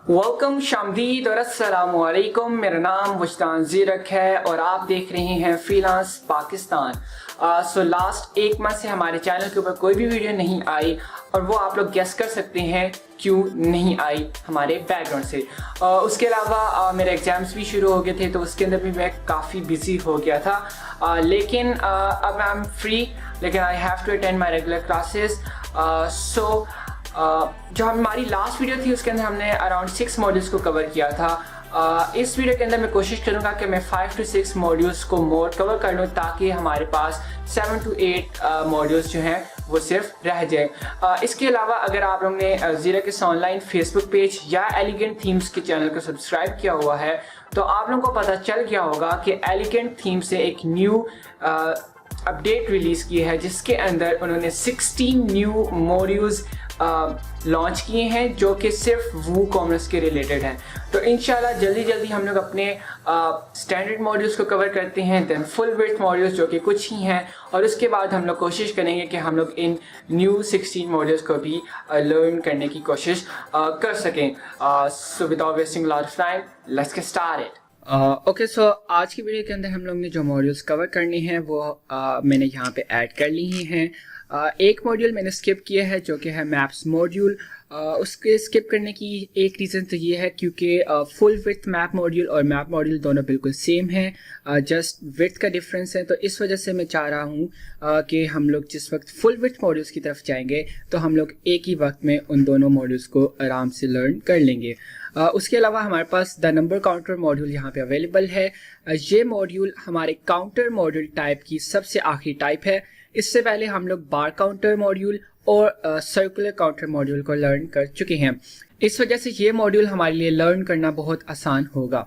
Welcome शामदीद और अस्सलामु अलैकुम। मेरा नाम वजदान ज़ीरक है और आप देख रहे हैं फ्रीलांस पाकिस्तान। सो लास्ट एक माह से हमारे चैनल के ऊपर कोई भी वीडियो नहीं आई और वो आप लोग गेस कर सकते हैं क्यों नहीं आई हमारे बैकग्राउंड से। उसके अलावा मेरे एग्ज़ाम्स भी शुरू हो गए थे तो उसके अंदर भी मैं काफ़ी बिजी हो गया था, लेकिन अब आई एम फ्री, लेकिन I have to attend my regular classes. जो हमारी लास्ट वीडियो थी उसके अंदर हमने अराउंड 6 मॉड्यूल्स को कवर किया था। इस वीडियो के अंदर मैं कोशिश करूंगा कि मैं 5 to 6 मॉड्यूल्स को मोर कवर कर लूँ ताकि हमारे पास 7 to 8 मॉड्यूल्स जो हैं वो सिर्फ रह जाए। इसके अलावा अगर आप लोगों ने ज़ीरक ऑनलाइन फेसबुक पेज या एलिगेंट थीम्स के चैनल को सब्सक्राइब किया हुआ है तो आप लोगों को पता चल गया होगा कि एलिगेंट थीम से एक न्यू अपडेट रिलीज़ की है जिसके अंदर उन्होंने 16 न्यू मॉड्यूल्स लॉन्च किए हैं जो कि सिर्फ वू कॉमर्स के रिलेटेड हैं। तो इंशाल्लाह जल्दी हम लोग अपने स्टैंडर्ड मॉड्यूल्स को कवर करते हैं, देन फुल विड्थ मॉड्यूल्स जो कि कुछ ही हैं, और उसके बाद हम लोग कोशिश करेंगे कि हम लोग इन न्यू 16 मॉड्यूल्स को भी लर्न करने की कोशिश कर सकें। So without wasting lot of time, let's get started. Okay, so आज की वीडियो के अंदर हम लोग ने जो मॉड्यूल्स कवर करने हैं वो मैंने यहाँ पे ऐड कर ली हैं। एक मॉड्यूल मैंने स्किप किया है जो कि है मैप्स मॉड्यूल। उसके स्किप करने की एक रीज़न तो ये है क्योंकि फुल विड्थ मैप मॉड्यूल और मैप मॉड्यूल दोनों बिल्कुल सेम हैं, जस्ट विड्थ का डिफरेंस है। तो इस वजह से मैं चाह रहा हूँ कि हम लोग जिस वक्त फुल विड्थ मॉड्यूल्स की तरफ जाएंगे तो हम लोग एक ही वक्त में उन दोनों मॉड्यूल्स को आराम से लर्न कर लेंगे। उसके अलावा हमारे पास द नंबर काउंटर मॉड्यूल यहाँ पे अवेलेबल है। ये मॉड्यूल हमारे काउंटर मॉड्यूल टाइप की सबसे आखिरी टाइप है। इससे पहले हम लोग बार काउंटर मॉड्यूल और सर्कुलर काउंटर मॉड्यूल को लर्न कर चुके हैं। इस वजह से ये मॉड्यूल हमारे लिए लर्न करना बहुत आसान होगा।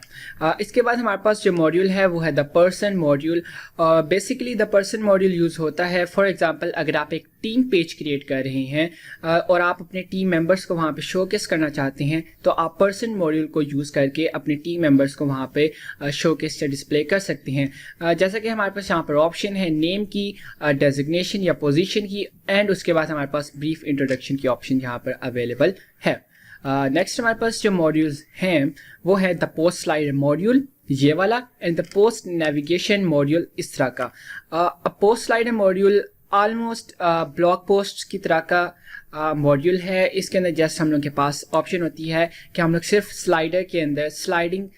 इसके बाद हमारे पास जो मॉड्यूल है वो है the person module. Basically the person module use होता है, फॉर एग्जांपल अगर आप एक टीम पेज क्रिएट कर रहे हैं और आप अपने टीम मेंबर्स को वहाँ पे शोकेस करना चाहते हैं तो आप पर्सन मॉड्यूल को यूज़ करके अपने टीम मेंबर्स को वहाँ पे शोकेस या डिस्प्ले कर सकते हैं। जैसा कि हमारे पास यहाँ पर ऑप्शन है नेम की, डेजिग्नेशन या पोजीशन की, एंड उसके बाद हमारे पास ब्रीफ इंट्रोडक्शन की ऑप्शन यहाँ पर अवेलेबल है। नेक्स्ट हमारे पास जो मॉड्यूल्स हैं वो है द पोस्ट स्लाइडर मॉड्यूल, ये वाला, and the post navigation module इस तरह का। Post slider module almost blog post की तरह का मॉड्यूल है। इसके अंदर जस्ट हम लोग के पास ऑप्शन होती है कि हम लोग सिर्फ स्लाइडर के अंदर स्लाइडिंग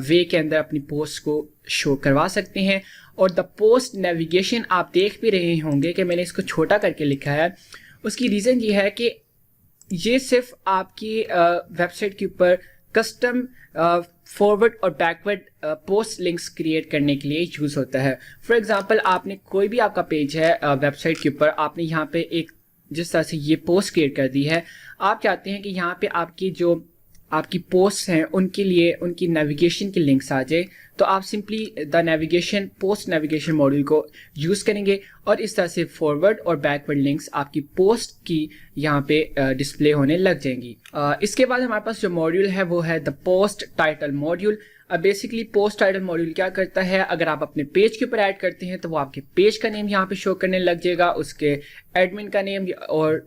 वे के अंदर अपनी पोस्ट को शो करवा सकते हैं। और द पोस्ट नेविगेशन आप देख भी रहे होंगे कि मैंने इसको छोटा करके लिखा है। उसकी रीज़न ये है कि ये सिर्फ आपकी वेबसाइट के ऊपर कस्टम फॉरवर्ड और बैकवर्ड पोस्ट लिंक्स क्रिएट करने के लिए यूज़ होता है। फॉर एग्जांपल आपने कोई भी आपका पेज है वेबसाइट के ऊपर, आपने यहाँ पे एक जिस तरह से ये पोस्ट क्रिएट कर दी है, आप चाहते हैं कि यहाँ पे आपकी जो आपकी पोस्ट हैं उनके लिए उनकी नेविगेशन की लिंक्स आ जाए, तो आप simply the navigation post navigation module को यूज़ करेंगे और इस तरह से फॉरवर्ड और बैकवर्ड लिंक्स आपकी पोस्ट की यहाँ पे डिस्प्ले होने लग जाएंगी। इसके बाद हमारे पास जो मॉड्यूल है वो है the post title module. Basically post title module क्या करता है, अगर आप अपने पेज के ऊपर ऐड करते हैं तो वो आपके पेज का नेम यहाँ पे शो करने लग जाएगा, उसके एडमिन का नेम और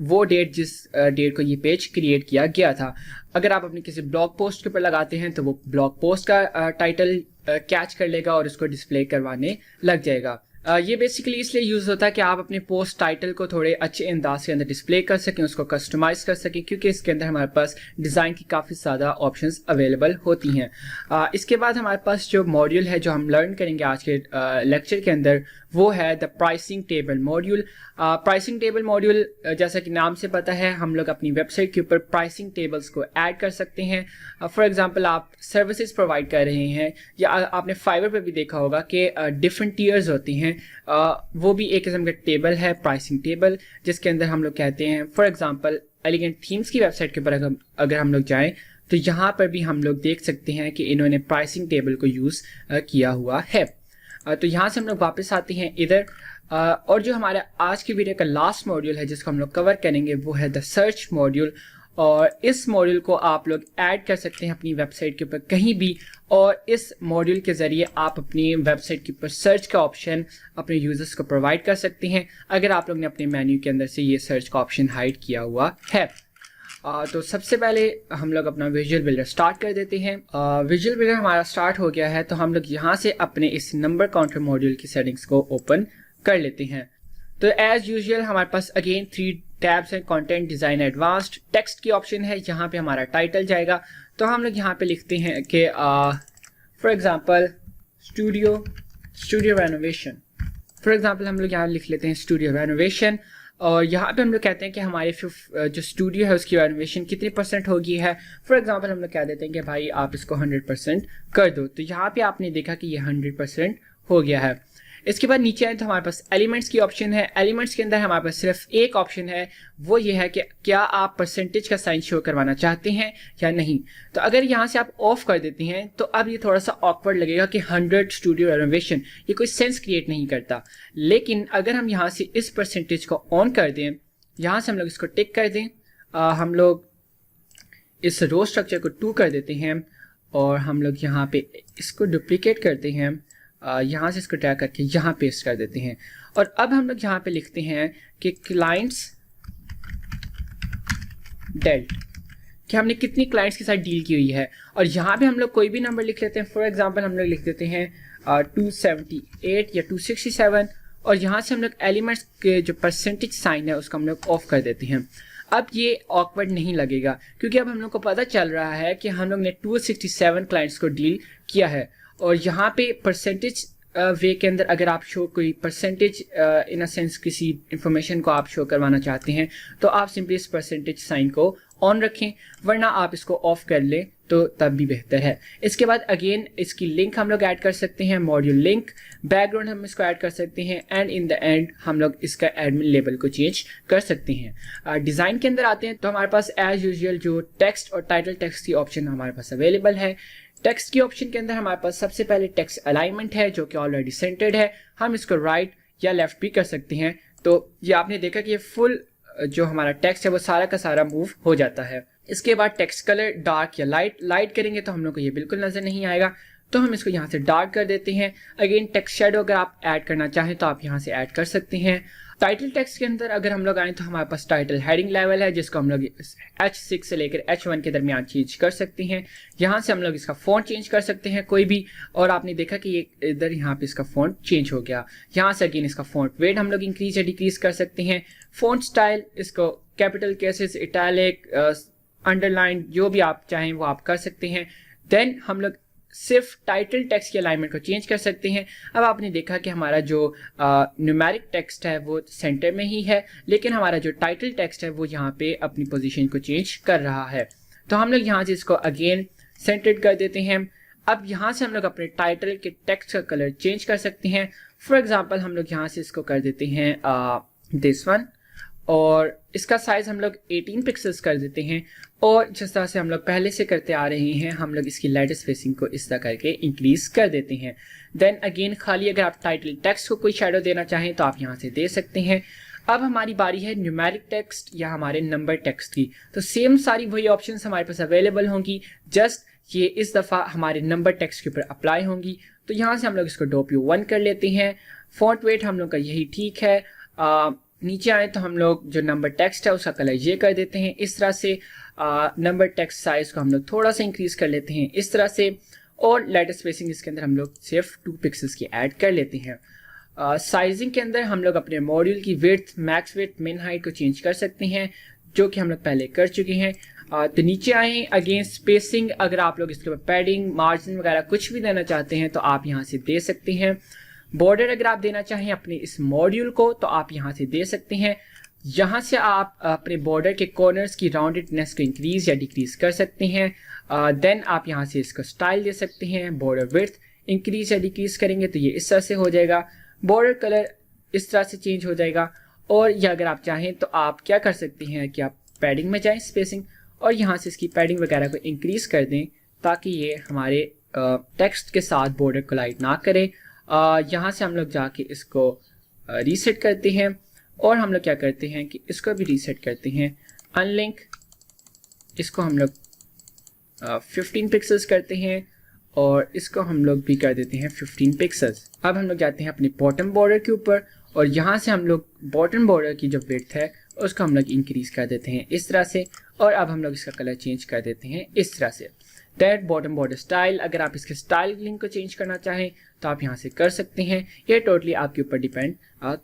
वो डेट जिस डेट को ये पेज क्रिएट किया गया था। अगर आप अपने किसी ब्लॉग पोस्ट के ऊपर लगाते हैं तो वो ब्लॉग पोस्ट का टाइटल कैच कर लेगा और उसको डिस्प्ले करवाने लग जाएगा। ये बेसिकली इसलिए यूज़ होता है कि आप अपने पोस्ट टाइटल को थोड़े अच्छे अंदाज के अंदर डिस्प्ले कर सकें, उसको कस्टमाइज़ कर सकें, क्योंकि इसके अंदर हमारे पास डिज़ाइन की काफ़ी ज़्यादा ऑप्शंस अवेलेबल होती हैं। इसके बाद हमारे पास जो मॉड्यूल है जो हम लर्न करेंगे आज के लेक्चर के अंदर वो है the pricing table module. Pricing table module जैसा कि नाम से पता है, हम लोग अपनी वेबसाइट के ऊपर प्राइसिंग टेबल्स को ऐड कर सकते हैं। फॉर एग्जांपल आप सर्विसेज प्रोवाइड कर रहे हैं या आपने फाइवर पे भी देखा होगा कि डिफरेंट टीयर्स होती हैं, वो भी एक किस्म का टेबल है प्राइसिंग टेबल, जिसके अंदर हम लोग कहते हैं फॉर एग्जांपल एलिगेंट थीम्स की वेबसाइट के ऊपर अगर हम लोग जाएँ तो यहाँ पर भी हम लोग देख सकते हैं कि इन्होंने प्राइसिंग टेबल को यूज़ किया हुआ है। तो यहाँ से हम लोग वापस आते हैं इधर, और जो हमारा आज की वीडियो का लास्ट मॉड्यूल है जिसको हम लोग कवर करेंगे वो है द सर्च मॉड्यूल। और इस मॉड्यूल को आप लोग ऐड कर सकते हैं अपनी वेबसाइट के ऊपर कहीं भी, और इस मॉड्यूल के ज़रिए आप अपनी वेबसाइट के ऊपर सर्च का ऑप्शन अपने यूज़र्स को प्रोवाइड कर सकते हैं अगर आप लोग ने अपने मेन्यू के अंदर से ये सर्च का ऑप्शन हाइड किया हुआ है। तो सबसे पहले हम लोग अपना विजुअल बिल्डर स्टार्ट कर देते हैं। विजुअल बिल्डर हमारा स्टार्ट हो गया है, तो हम लोग यहाँ से अपने इस नंबर काउंटर मॉड्यूल की सेटिंग्स को ओपन कर लेते हैं। तो एज यूजुअल हमारे पास अगेन 3 टैब्स हैं, कंटेंट, डिज़ाइन, एडवांस्ड। टेक्स्ट की ऑप्शन है, यहाँ पे हमारा टाइटल जाएगा। तो हम लोग यहाँ पे लिखते हैं कि for example studio renovation. For example हम लोग यहाँ लिख लेते हैं स्टूडियो रेनोवेशन, और यहाँ पे हम लोग कहते हैं कि हमारे जो स्टूडियो है उसकी रेनोवेशन कितनी % होगी है। फॉर एग्जांपल हम लोग कह देते हैं कि भाई आप इसको 100% कर दो। तो यहाँ पे आपने देखा कि ये 100% हो गया है। इसके बाद नीचे आए तो हमारे पास एलिमेंट्स की ऑप्शन है। एलिमेंट्स के अंदर हमारे पास सिर्फ एक ऑप्शन है, वो ये है कि क्या आप परसेंटेज का साइन शो करवाना चाहते हैं या नहीं। तो अगर यहाँ से आप ऑफ कर देते हैं तो अब ये थोड़ा सा ऑकवर्ड लगेगा कि 100 स्टूडियो रेनोवेशन, ये कोई सेंस क्रिएट नहीं करता। लेकिन अगर हम यहाँ से इस परसेंटेज को ऑन कर दें, यहाँ से हम लोग इसको टिक कर दें, हम लोग इस रो स्ट्रक्चर को 2 कर देते हैं, और हम लोग यहाँ पे इसको डुप्लीकेट करते हैं, यहाँ से इसको ड्रैग करके यहाँ पेस्ट कर देते हैं। और अब हम लोग यहाँ पे लिखते हैं कि क्लाइंट्स डेल्ट, कि हमने कितनी क्लाइंट्स के साथ डील की हुई है। और यहाँ पे हम लोग कोई भी नंबर लिख लेते हैं। फॉर एग्जांपल हम लोग लिख देते हैं 278 या 267, और यहाँ से हम लोग एलिमेंट्स के जो परसेंटेज साइन है उसको हम लोग ऑफ कर देते हैं। अब ये ऑकवर्ड नहीं लगेगा, क्योंकि अब हम लोग को पता चल रहा है कि हम लोग ने 267 क्लाइंट्स को डील किया है। और यहाँ पे परसेंटेज वे के अंदर अगर आप शो कोई परसेंटेज इन अ सेंस किसी इंफॉर्मेशन को आप शो करवाना चाहते हैं, तो आप सिंपली इस परसेंटेज साइन को ऑन रखें, वरना आप इसको ऑफ कर लें तो तब भी बेहतर है। इसके बाद अगेन इसकी लिंक हम लोग ऐड कर सकते हैं, मॉड्यूल लिंक। बैकग्राउंड हम इसको ऐड कर सकते हैं, एंड इन द एंड हम लोग इसका एडमिन लेबल को चेंज कर सकते हैं। डिज़ाइन के अंदर आते हैं तो हमारे पास एज यूजुअल जो टेक्स्ट और टाइटल टेक्स्ट की ऑप्शन हमारे पास अवेलेबल है। टेक्स्ट की ऑप्शन के अंदर हमारे पास सबसे पहले टेक्स्ट अलाइनमेंट है, जो कि ऑलरेडी सेंटर्ड है। हम इसको राइट या लेफ्ट भी कर सकते हैं। तो ये आपने देखा कि ये फुल जो हमारा टेक्स्ट है वो सारा का सारा मूव हो जाता है। इसके बाद टेक्स्ट कलर डार्क या लाइट करेंगे तो हम लोग को ये बिल्कुल नजर नहीं आएगा, तो हम इसको यहाँ से डार्क कर देते हैं। अगेन टेक्स्ट शेडो अगर आप ऐड करना चाहें तो आप यहाँ से ऐड कर सकते हैं। टाइटल टेक्स्ट के अंदर अगर हम लोग आए तो हमारे पास टाइटल हेडिंग लेवल है, जिसको हम लोग H6 से लेकर H1 के दरमियान चेंज कर सकते हैं। यहाँ से हम लोग इसका फॉन्ट चेंज कर सकते हैं कोई भी, और आपने देखा कि ये इधर यहाँ पे इसका फॉन्ट चेंज हो गया। यहाँ से अगेन इसका फॉन्ट वेट हम लोग इंक्रीज या डिक्रीज कर सकते हैं। फॉन्ट स्टाइल इसको कैपिटल केसेस, इटैलिक, अंडरलाइन, जो भी आप चाहें वो आप कर सकते हैं। देन हम लोग सिर्फ टाइटल टेक्स्ट की अलाइनमेंट को चेंज कर सकते हैं। अब आपने देखा कि हमारा जो न्यूमेरिक टेक्स्ट है वो सेंटर में ही है, लेकिन हमारा जो टाइटल टेक्स्ट है वो यहाँ पे अपनी पोजीशन को चेंज कर रहा है। तो हम लोग यहाँ से इसको अगेन सेंटर्ड कर देते हैं। अब यहाँ से हम लोग अपने टाइटल के टेक्स्ट का कलर चेंज कर सकते हैं। फॉर एग्जाम्पल हम लोग यहाँ से इसको कर देते हैं दिस वन, और इसका साइज हम लोग 18 पिक्सल्स कर देते हैं। और जिस तरह से हम लोग पहले से करते आ रहे हैं, हम लोग इसकी लाइट स्पेसिंग को इस तरह करके इंक्रीज कर देते हैं। देन अगेन खाली अगर आप टाइटल टेक्स्ट को कोई शेडो देना चाहें तो आप यहाँ से दे सकते हैं। अब हमारी बारी है न्यूमेरिक टेक्स्ट या हमारे नंबर टेक्स्ट की। तो सेम सारी वही ऑप्शंस हमारे पास अवेलेबल होंगी, जस्ट ये इस दफ़ा हमारे नंबर टेक्स्ट के ऊपर अप्लाई होंगी। तो यहाँ से हम लोग इसको W1 कर लेते हैं। फॉन्ट वेट हम लोग का यही ठीक है। नीचे आए तो हम लोग जो नंबर टेक्स्ट है उसका कलर ये कर देते हैं इस तरह से। नंबर टेक्स्ट साइज को हम लोग थोड़ा सा इंक्रीज कर लेते हैं इस तरह से, और लाइट स्पेसिंग इसके अंदर हम लोग सिर्फ 2 पिक्सल्स की ऐड कर लेते हैं। साइजिंग के अंदर हम लोग अपने मॉड्यूल की विड्थ, मैक्स विड्थ, मिन हाइट को चेंज कर सकते हैं, जो कि हम लोग पहले कर चुके हैं। तो नीचे आए अगेन स्पेसिंग, अगर आप लोग इसके ऊपर पैडिंग, मार्जिन वगैरह कुछ भी देना चाहते हैं तो आप यहाँ से दे सकते हैं। बॉर्डर अगर आप देना चाहें अपने इस मॉड्यूल को तो आप यहाँ से दे सकते हैं। यहाँ से आप अपने बॉर्डर के कॉर्नर्स की राउंडेडनेस को इंक्रीज या डिक्रीज कर सकते हैं। देन आप यहाँ से इसको स्टाइल दे सकते हैं। बॉर्डर विड्थ इंक्रीज या डिक्रीज करेंगे तो ये इस तरह से हो जाएगा। बॉर्डर कलर इस तरह से चेंज हो जाएगा। और या अगर आप चाहें तो आप क्या कर सकते हैं कि आप पैडिंग में जाएं, स्पेसिंग, और यहाँ से इसकी पैडिंग वगैरह को इंक्रीज कर दें ताकि ये हमारे टेक्स्ट के साथ बॉर्डर कोलाइड ना करे। यहाँ से हम लोग जाके इसको रीसेट करते हैं, और हम लोग क्या करते हैं कि इसको भी रीसेट करते हैं। अनलिंक, इसको हम लोग 15 पिक्सल्स करते हैं, और इसको हम लोग भी कर देते हैं 15 पिक्सल्स। अब हम लोग जाते हैं अपने बॉटम बॉर्डर के ऊपर, और यहाँ से हम लोग बॉटम बॉर्डर की जो विड्थ है उसको हम लोग इंक्रीज कर देते हैं इस तरह से, और अब हम लोग इसका कलर चेंज कर देते हैं इस तरह से। दैट बॉटम बॉर्डर स्टाइल, अगर आप इसके स्टाइलिंग को चेंज करना चाहें तो आप यहाँ से कर सकते हैं, ये टोटली आपके ऊपर डिपेंड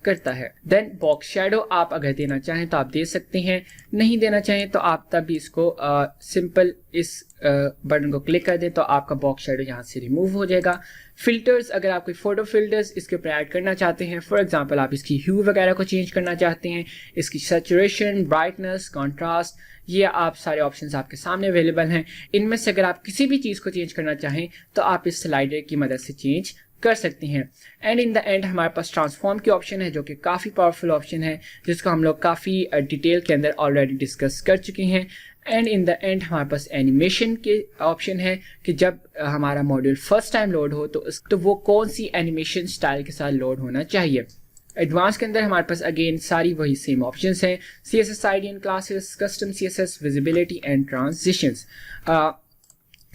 करता है। देन बॉक्स शेडो आप अगर देना चाहें तो आप दे सकते हैं, नहीं देना चाहें तो आप तब भी इसको सिंपल इस बटन को क्लिक कर दें तो आपका बॉक्स शेडो यहाँ से रिमूव हो जाएगा। फिल्टर्स, अगर आप कोई फोटो फिल्टर्स इसके ऊपर ऐड करना चाहते हैं, फॉर एग्जांपल आप इसकी ह्यू वगैरह को चेंज करना चाहते हैं, इसकी सैचुरेशन, ब्राइटनेस, कॉन्ट्रास्ट, ये आप सारे ऑप्शंस आपके सामने अवेलेबल हैं। इनमें से अगर आप किसी भी चीज़ को चेंज करना चाहें तो आप इस स्लाइडर की मदद से चेंज कर सकते हैं। एंड इन द एंड हमारे पास ट्रांसफॉर्म की ऑप्शन है जो कि काफ़ी पावरफुल ऑप्शन है, जिसको हम लोग काफ़ी डिटेल के अंदर ऑलरेडी डिस्कस कर चुके हैं। एंड इन द एंड हमारे पास एनिमेशन के ऑप्शन है कि जब हमारा मॉड्यूल फर्स्ट टाइम लोड हो तो वो कौन सी एनिमेशन स्टाइल के साथ लोड होना चाहिए। एडवांस के अंदर हमारे पास अगेन सारी वही सेम ऑप्शंस हैं, CSS ID and classes, custom CSS, visibility and transitions.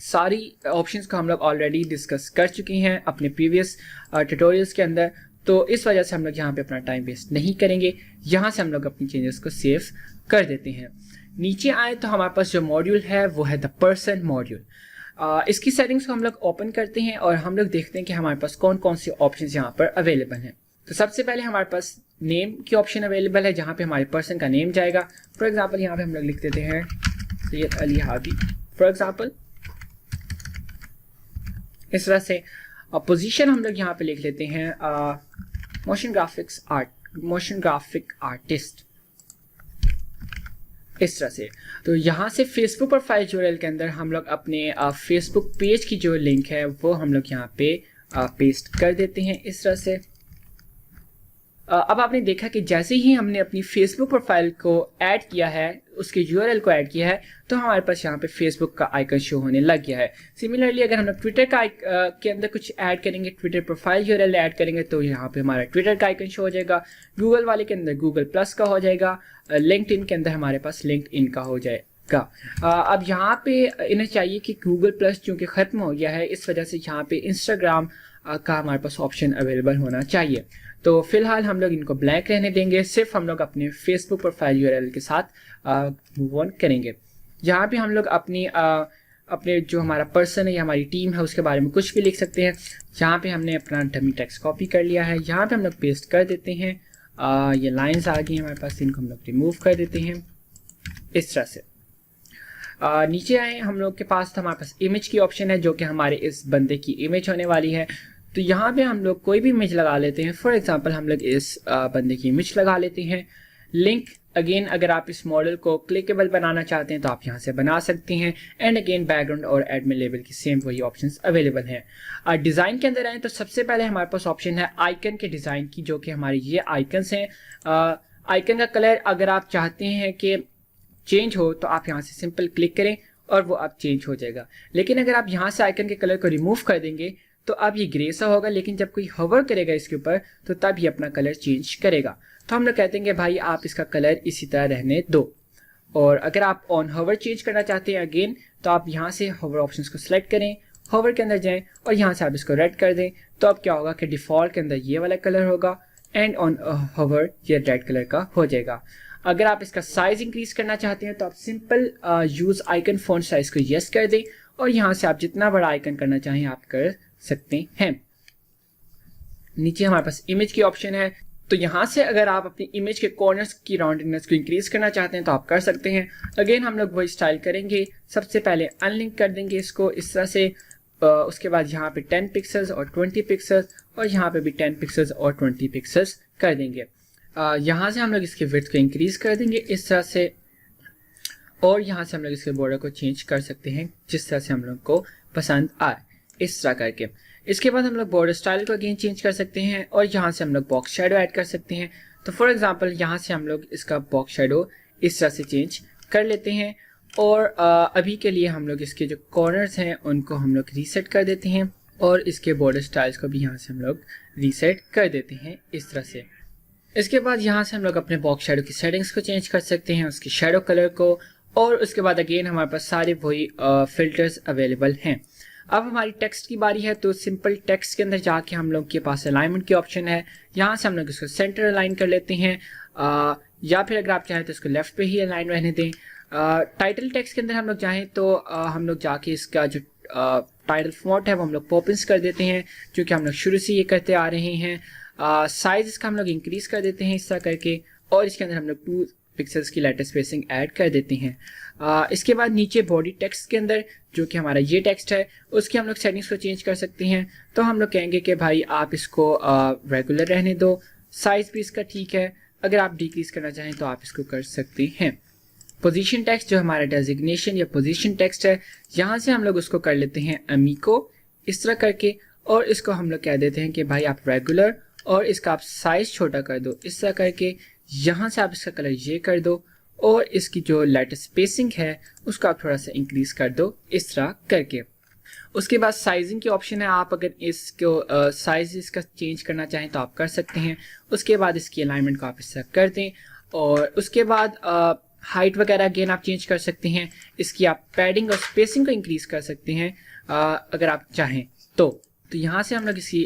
सारी ऑप्शंस को हम लोग ऑलरेडी डिस्कस कर चुके हैं अपने प्रीवियस ट्यूटोरियल्स के अंदर, तो इस वजह से हम लोग यहाँ पे अपना टाइम वेस्ट नहीं करेंगे। यहाँ से हम लोग अपनी चेंजेस को सेव कर देते हैं। नीचे आए तो हमारे पास जो मॉड्यूल है वो है द पर्सन मॉड्यूल। इसकी सेटिंग्स को हम लोग ओपन करते हैं और हम लोग देखते हैं कि हमारे पास कौन कौन से ऑप्शंस यहाँ पर अवेलेबल हैं। तो सबसे पहले हमारे पास नेम की ऑप्शन अवेलेबल है, जहाँ पे हमारे पर्सन का नेम जाएगा। फॉर एग्जांपल यहाँ पे हम लोग लिख देते हैं सैयद अली हादी फॉर एग्जांपल, इस तरह से। पोजीशन हम लोग यहाँ पे लिख लेते हैं मोशन ग्राफिक आर्टिस्ट, इस तरह से। तो यहाँ से फेसबुक प्रोफाइल यूआरएल के अंदर हम लोग अपने फेसबुक पेज की जो लिंक है वो हम लोग यहाँ पे पेस्ट कर देते हैं इस तरह से। अब आपने देखा कि जैसे ही हमने अपनी फेसबुक प्रोफाइल को ऐड किया है, उसके यूआरएल को ऐड किया है, तो हमारे पास यहाँ पे फेसबुक का आइकन शो होने लग गया है। सिमिलरली अगर हम लोग ट्विटर का के अंदर कुछ ऐड करेंगे, ट्विटर प्रोफाइल यूआरएल ऐड करेंगे, तो यहाँ पे हमारा ट्विटर का आइकन शो हो जाएगा। गूगल वाले के अंदर गूगल प्लस का हो जाएगा। लिंक्डइन के अंदर हमारे पास लिंक्डइन का हो जाएगा। अब यहाँ पे इन्हें चाहिए कि गूगल प्लस चूँकि ख़त्म हो गया है, इस वजह से यहाँ पे इंस्टाग्राम का हमारे पास ऑप्शन अवेलेबल होना चाहिए। तो फिलहाल हम लोग इनको ब्लैंक रहने देंगे, सिर्फ हम लोग अपने फेसबुक प्रोफाइल यूआरएल के साथ मूव ऑन करेंगे। यहाँ पे हम लोग अपने जो हमारा पर्सन है या हमारी टीम है उसके बारे में कुछ भी लिख सकते हैं। यहाँ पे हमने अपना डमी टेक्स्ट कॉपी कर लिया है, यहाँ पे हम लोग पेस्ट कर देते हैं। ये लाइंस आ गई हमारे पास, इनको हम लोग रिमूव कर देते हैं इस तरह से। नीचे आए हम लोग के पास, तो हमारे पास इमेज की ऑप्शन है जो कि हमारे इस बंदे की इमेज होने वाली है। तो यहाँ पे हम लोग कोई भी इमेज लगा लेते हैं। फॉर एग्जांपल हम लोग इस बंदे की इमेज लगा लेते हैं। लिंक अगेन अगर आप इस मॉडल को क्लिकेबल बनाना चाहते हैं तो आप यहाँ से बना सकते हैं। एंड अगेन बैकग्राउंड और एडमिन लेबल की सेम वही ऑप्शंस अवेलेबल हैं। डिज़ाइन के अंदर आए तो सबसे पहले हमारे पास ऑप्शन है आइकन के डिज़ाइन की, जो कि हमारे ये आइकन्स हैं। आइकन का कलर अगर आप चाहते हैं कि चेंज हो तो आप यहाँ से सिंपल क्लिक करें और वो अब चेंज हो जाएगा। लेकिन अगर आप यहाँ से आइकन के कलर को रिमूव कर देंगे तो अब ये ग्रे सा होगा, लेकिन जब कोई हवर करेगा इसके ऊपर तो तब ये अपना कलर चेंज करेगा। तो हम लोग कहते हैं कि भाई आप इसका कलर इसी तरह रहने दो। और अगर आप ऑन हवर चेंज करना चाहते हैं अगेन, तो आप यहाँ से हवर ऑप्शंस को सिलेक्ट करें, हवर के अंदर जाएं और यहाँ से आप इसको रेड कर दें। तो अब क्या होगा कि डिफ़ॉल्ट के अंदर ये वाला कलर होगा एंड ऑन हवर ये रेड कलर का हो जाएगा। अगर आप इसका साइज इंक्रीज करना चाहते हैं तो आप simple use icon font size को यस कर दें और यहाँ से आप जितना बड़ा आइकन करना चाहें आप कर सकते हैं। नीचे हमारे पास इमेज की ऑप्शन है, तो यहाँ से अगर आप अपनी इमेज के कॉर्नर्स की राउंडनेस को इंक्रीज करना चाहते हैं तो आप कर सकते हैं। अगेन हम लोग वही स्टाइल करेंगे, सबसे पहले अनलिंक कर देंगे इसको इस तरह से। उसके बाद यहाँ पे 10 पिक्सल्स और 20 पिक्सल्स और यहाँ पे भी 10 पिक्सल्स और 20 पिक्सल्स कर देंगे। यहाँ से हम लोग इसके विड्थ को इंक्रीज कर देंगे इस तरह से, और यहाँ से हम लोग इसके बॉर्डर को चेंज कर सकते हैं जिस तरह से हम लोग को पसंद आए इस तरह करके। इसके बाद हम लोग बॉर्डर स्टाइल को अगेन चेंज कर सकते हैं और यहाँ से हम लोग बॉक्स शेडो ऐड कर सकते हैं। तो फॉर एग्जांपल यहाँ से हम लोग इसका बॉक्स शेडो इस तरह से चेंज कर लेते हैं और अभी के लिए हम लोग इसके जो कॉर्नर्स हैं उनको हम लोग रीसेट कर देते हैं और इसके बॉर्डर स्टाइल्स को भी यहाँ से हम लोग रीसेट कर देते हैं इस तरह से। इसके बाद यहाँ से हम लोग अपने बॉक्स शेडो की सेटिंग्स को चेंज कर सकते हैं, उसकी शेडो कलर को, और उसके बाद अगेन हमारे पास सारे वही फिल्टर्स अवेलेबल हैं। अब हमारी टेक्स्ट की बारी है, तो सिंपल टेक्स्ट के अंदर जाके हम लोग के पास अलाइनमेंट की ऑप्शन है। यहाँ से हम लोग इसको सेंटर अलाइन कर लेते हैं या फिर अगर आप चाहें तो इसको लेफ्ट पे ही अलाइन रहने दें। टाइटल टेक्स्ट के अंदर हम लोग चाहें तो हम लोग जाके इसका जो टाइटल फॉन्ट है वो हम लोग पॉपिंस कर देते हैं, जो कि हम लोग शुरू से ये करते आ रहे हैं। साइज इसका हम लोग इंक्रीज कर देते हैं इस तरह करके, और इसके अंदर हम लोग 2 पिक्सल्स की लेटर स्पेसिंग ऐड कर देते हैं। इसके बाद नीचे बॉडी टेक्स्ट के अंदर जो कि हमारा ये टेक्स्ट है उसकी हम लोग सेटिंग्स को चेंज कर सकते हैं। तो हम लोग कहेंगे कि भाई आप इसको रेगुलर रहने दो, साइज भी इसका ठीक है, अगर आप डिक्रीज करना चाहें तो आप इसको कर सकते हैं। पोजीशन टेक्स्ट जो हमारा डेजिग्नेशन या पोजीशन टेक्स्ट है, यहाँ से हम लोग उसको कर लेते हैं अमीको इस तरह करके, और इसको हम लोग कह देते हैं कि भाई आप रेगुलर, और इसका आप साइज छोटा कर दो इस तरह करके। यहाँ से आप इसका कलर ये कर दो, और इसकी जो लेटर स्पेसिंग है उसको आप थोड़ा सा इंक्रीज कर दो इस तरह करके। उसके बाद साइजिंग की ऑप्शन है, आप अगर इसको साइज इसका चेंज करना चाहें तो आप कर सकते हैं। उसके बाद इसकी अलाइनमेंट को आप इस तरह कर दें, और उसके बाद हाइट वगैरह अगेन आप चेंज कर सकते हैं। इसकी आप पैडिंग और स्पेसिंग को इंक्रीज कर सकते हैं अगर आप चाहें तो यहाँ से हम लोग इसकी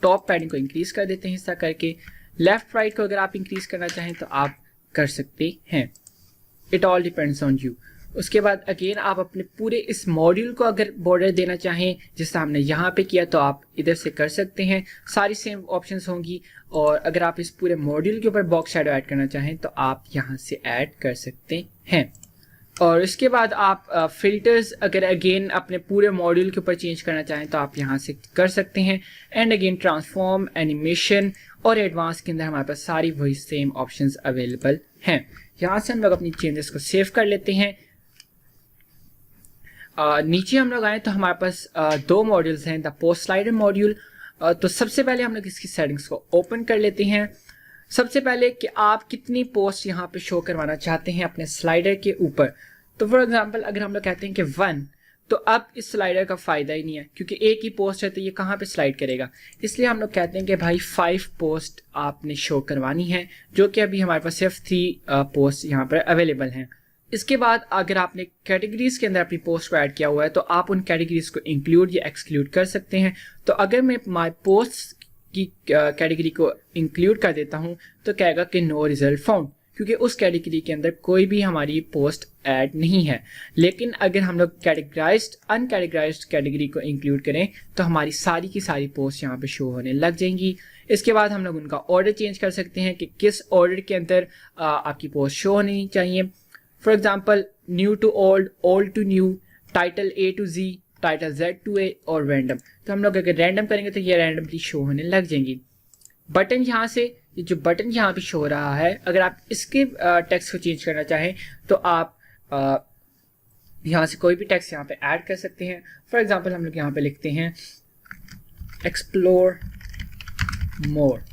टॉप पैडिंग को इंक्रीज कर देते हैं इस तरह करके। लेफ्ट राइट को अगर आप इंक्रीज करना चाहें तो आप कर सकते हैं, it all depends on you. उसके बाद अगेन आप अपने पूरे इस मॉड्यूल को अगर बॉर्डर देना चाहें जैसा हमने यहाँ पे किया तो आप इधर से कर सकते हैं, सारी सेम ऑप्शंस होंगी। और अगर आप इस पूरे मॉड्यूल के ऊपर बॉक्स शैडो ऐड करना चाहें तो आप यहाँ से ऐड कर सकते हैं। और इसके बाद आप फिल्टर्स अगर अगेन अपने पूरे मॉड्यूल के ऊपर चेंज करना चाहें तो आप यहाँ से कर सकते हैं। एंड अगेन ट्रांसफॉर्म, एनिमेशन और एडवांस के अंदर हमारे पास सारी वही सेम ऑप्शंस अवेलेबल हैं। यहाँ से हम लोग अपनी चेंजेस को सेव कर लेते हैं। नीचे हम लोग आए तो हमारे पास 2 मॉड्यूल्स हैं, द पोस्ट स्लाइडर मॉड्यूल। तो सबसे पहले हम लोग इसकी सेटिंग्स को ओपन कर लेते हैं। सबसे पहले कि आप कितनी पोस्ट यहाँ पे शो करवाना चाहते हैं अपने स्लाइडर के ऊपर। तो फॉर एग्जांपल अगर हम लोग कहते हैं कि 1, तो अब इस स्लाइडर का फ़ायदा ही नहीं है क्योंकि एक ही पोस्ट है तो ये कहाँ पे स्लाइड करेगा। इसलिए हम लोग कहते हैं कि भाई 5 पोस्ट आपने शो करवानी है, जो कि अभी हमारे पास सिर्फ 3 पोस्ट यहाँ पर अवेलेबल हैं। इसके बाद अगर आपने कैटेगरीज के अंदर अपनी पोस्ट को ऐड किया हुआ है तो आप उन कैटेगरीज को इंक्लूड या एक्सक्लूड कर सकते हैं। तो अगर मैं माई पोस्ट की कैटेगरी को इंक्लूड कर देता हूं तो कहेगा कि नो रिजल्ट फाउंड, क्योंकि उस कैटेगरी के अंदर कोई भी हमारी पोस्ट ऐड नहीं है। लेकिन अगर हम लोग कैटेगराइज्ड अनकैटेगराइज्ड कैटेगरी को इंक्लूड करें तो हमारी सारी की सारी पोस्ट यहाँ पे शो होने लग जाएंगी। इसके बाद हम लोग उनका ऑर्डर चेंज कर सकते हैं कि किस ऑर्डर के अंदर आपकी पोस्ट शो होनी चाहिए। For example new to old, old to new, title A to Z, title Z to A और रैंडम। तो हम लोग अगर रैंडम करेंगे तो ये रैंडमली शो होने लग जाएंगी। बटन यहाँ से, ये जो बटन यहाँ पे शो हो रहा है, अगर आप इसके टेक्स्ट को चेंज करना चाहें तो आप यहाँ से कोई भी टेक्स्ट यहाँ पे ऐड कर सकते हैं। फॉर एग्जाम्पल हम लोग यहाँ पे लिखते हैं एक्सप्लोर मोर।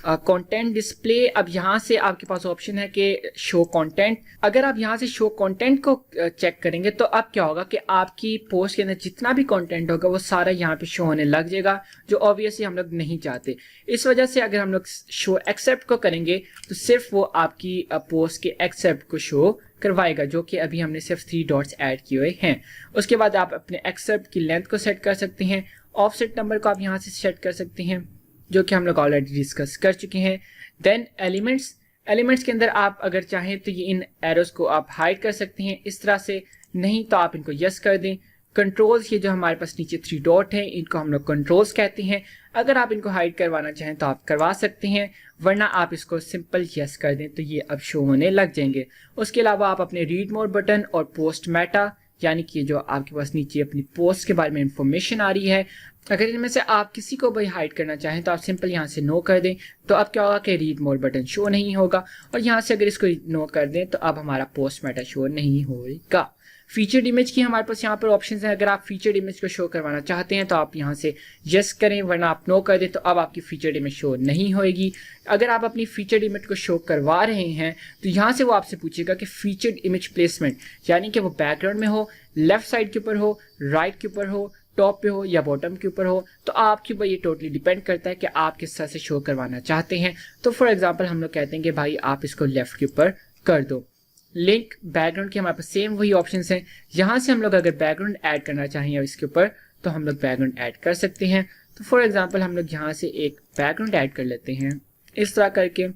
कंटेंट डिस्प्ले, अब यहाँ से आपके पास ऑप्शन है कि शो कंटेंट। अगर आप यहाँ से शो कंटेंट को चेक करेंगे तो अब क्या होगा कि आपकी पोस्ट के अंदर जितना भी कंटेंट होगा वो सारा यहाँ पे शो होने लग जाएगा, जो ऑब्वियसली हम लोग नहीं चाहते। इस वजह से अगर हम लोग शो एक्सेप्ट को करेंगे तो सिर्फ वो आपकी पोस्ट के एक्सेप्ट को शो करवाएगा, जो कि अभी हमने सिर्फ 3 डॉट्स ऐड किए हुए हैं। उसके बाद आप अपने एक्सेप्ट की लेंथ को सेट कर सकते हैं। ऑफसेट नंबर को आप यहाँ से सेट कर सकते हैं, जो कि हम लोग ऑलरेडी डिस्कस कर चुके हैं। देन एलिमेंट्स के अंदर आप अगर चाहें तो ये इन एरोस को आप हाइड कर सकते हैं इस तरह से, नहीं तो आप इनको यस कर दें। कंट्रोल्स, ये जो हमारे पास नीचे 3 डॉट हैं इनको हम लोग कंट्रोल्स कहते हैं। अगर आप इनको हाइड करवाना चाहें तो आप करवा सकते हैं, वरना आप इसको सिंपल यस कर दें तो ये अब शो होने लग जाएंगे। उसके अलावा आप अपने रीड मोर बटन और पोस्ट मेटा, यानी कि जो आपके पास नीचे अपनी पोस्ट के बारे में इंफॉर्मेशन आ रही है, अगर इनमें से आप किसी को भी हाइड करना चाहें तो आप सिंपल यहाँ से नो कर दें। तो अब क्या होगा कि रीड मोर बटन शो नहीं होगा, और यहाँ से अगर इसको नो कर दें तो अब हमारा पोस्ट मेटा शो नहीं होगा। फीचर्ड इमेज की हमारे पास यहाँ पर ऑप्शंस हैं। अगर आप फीचर्ड इमेज को शो करवाना चाहते हैं तो आप यहाँ से यस करें, वरना आप नो कर दें तो अब आपकी फीचर्ड इमेज शो नहीं होएगी। अगर आप अपनी फीचर्ड इमेज को शो करवा रहे हैं तो यहाँ से वो आपसे पूछेगा कि फीचर्ड इमेज प्लेसमेंट, यानी कि वो बैकग्राउंड में हो, लेफ्ट साइड के ऊपर हो, राइट के ऊपर हो, टॉप पे हो या बॉटम के ऊपर हो। तो आपके ऊपर ये टोटली डिपेंड करता है कि आप किस तरह से शो करवाना चाहते हैं। तो फॉर एग्जांपल हम लोग कहते हैं कि भाई आप इसको लेफ्ट के ऊपर कर दो। लिंक बैकग्राउंड के हमारे पास सेम वही ऑप्शंस हैं। यहाँ से हम लोग अगर बैकग्राउंड ऐड करना चाहें इसके ऊपर तो हम लोग बैकग्राउंड ऐड कर सकते हैं। तो फॉर एग्जांपल हम लोग यहाँ से एक बैकग्राउंड ऐड कर लेते हैं इस तरह करके,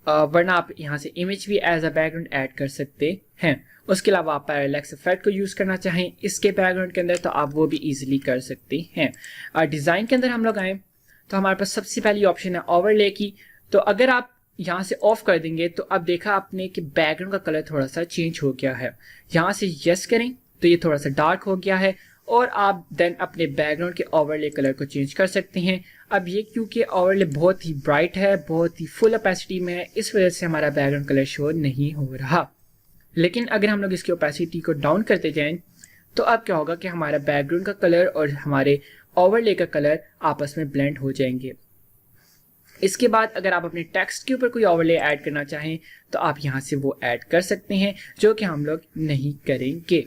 वरना आप यहाँ से इमेज भी एज अ बैकग्राउंड ऐड कर सकते हैं। उसके अलावा आप पैरालैक्स इफेक्ट को यूज़ करना चाहें इसके बैकग्राउंड के अंदर तो आप वो भी इजीली कर सकते हैं। डिज़ाइन के अंदर हम लोग आए तो हमारे पास सबसे पहली ऑप्शन है ओवरले की। तो अगर आप यहाँ से ऑफ कर देंगे तो अब देखा आपने कि बैकग्राउंड का कलर थोड़ा सा चेंज हो गया है। यहाँ से यस करें तो ये थोड़ा सा डार्क हो गया है और आप देन अपने बैकग्राउंड के ओवरले कलर को चेंज कर सकते हैं। अब ये क्योंकि ओवरले बहुत ही ब्राइट है, बहुत ही फुल ओपेसिटी में है, इस वजह से हमारा बैकग्राउंड कलर शो नहीं हो रहा। लेकिन अगर हम लोग इसकी ओपेसिटी को डाउन करते जाएं तो अब क्या होगा कि हमारा बैकग्राउंड का कलर और हमारे ओवरले का कलर आपस में ब्लेंड हो जाएंगे। इसके बाद अगर आप अपने टेक्स्ट के ऊपर कोई ओवरले ऐड करना चाहें तो आप यहाँ से वो ऐड कर सकते हैं, जो कि हम लोग नहीं करेंगे।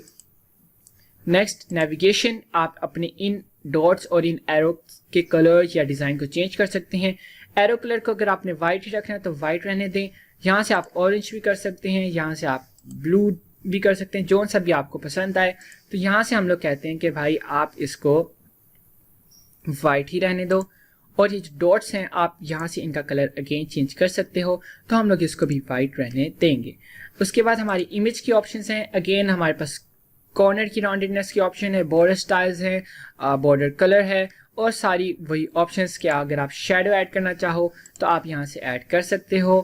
नेक्स्ट नेविगेशन, आप अपने इन डॉट्स और इन एरो के कलर या डिज़ाइन को चेंज कर सकते हैं। एरो कलर को अगर आपने वाइट ही रखना है तो वाइट रहने दें। यहाँ से आप ऑरेंज भी कर सकते हैं, यहाँ से आप ब्लू भी कर सकते हैं, जो सा भी आपको पसंद आए। तो यहाँ से हम लोग कहते हैं कि भाई आप इसको वाइट ही रहने दो और ये जो डॉट्स हैं आप यहाँ से इनका कलर अगेन चेंज कर सकते हो, तो हम लोग इसको भी वाइट रहने देंगे। उसके बाद हमारी इमेज की ऑप्शंस हैं। अगेन हमारे पास कॉर्नर की राउंडेडनेस की ऑप्शन है, बॉर्डर स्टाइल्स है, बॉर्डर कलर है और सारी वही ऑप्शंस के अगर आप शेडो ऐड करना चाहो तो आप यहाँ से ऐड कर सकते हो।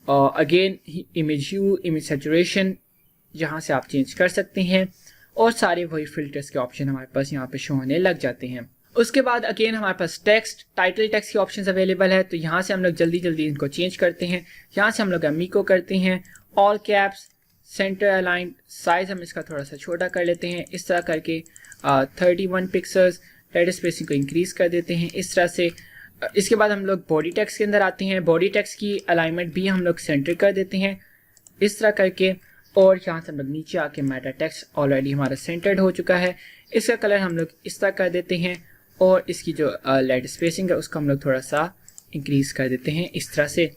अगेन इमेज ह्यू, इमेज सैचुरेशन यहाँ से आप चेंज कर सकते हैं और सारे वही फिल्टर्स के ऑप्शन हमारे पास यहाँ पे शो होने लग जाते हैं। उसके बाद अगेन हमारे पास टेक्स्ट, टाइटल टेक्स्ट की ऑप्शंस अवेलेबल है, तो यहाँ से हम लोग जल्दी जल्दी इनको चेंज करते हैं। यहाँ से हम लोग अमीको करते हैं, all caps, centre align, size हम इसका थोड़ा सा छोटा कर लेते हैं इस तरह करके 31 पिक्सल्स, लेटर स्पेसिंग को इंक्रीज कर देते हैं इस तरह से। इसके बाद हम लोग बॉडी टेक्स्ट के अंदर आते हैं। बॉडी टेक्स्ट की अलाइनमेंट भी हम लोग सेंटर कर देते हैं इस तरह करके और यहाँ से हम लोग नीचे आके मेटा टेक्स्ट ऑलरेडी हमारा सेंटर्ड हो चुका है, इसका कलर हम लोग इस तरह कर देते हैं और इसकी जो लेटर स्पेसिंग है उसको हम लोग थोड़ा सा इंक्रीज कर देते हैं इस तरह से।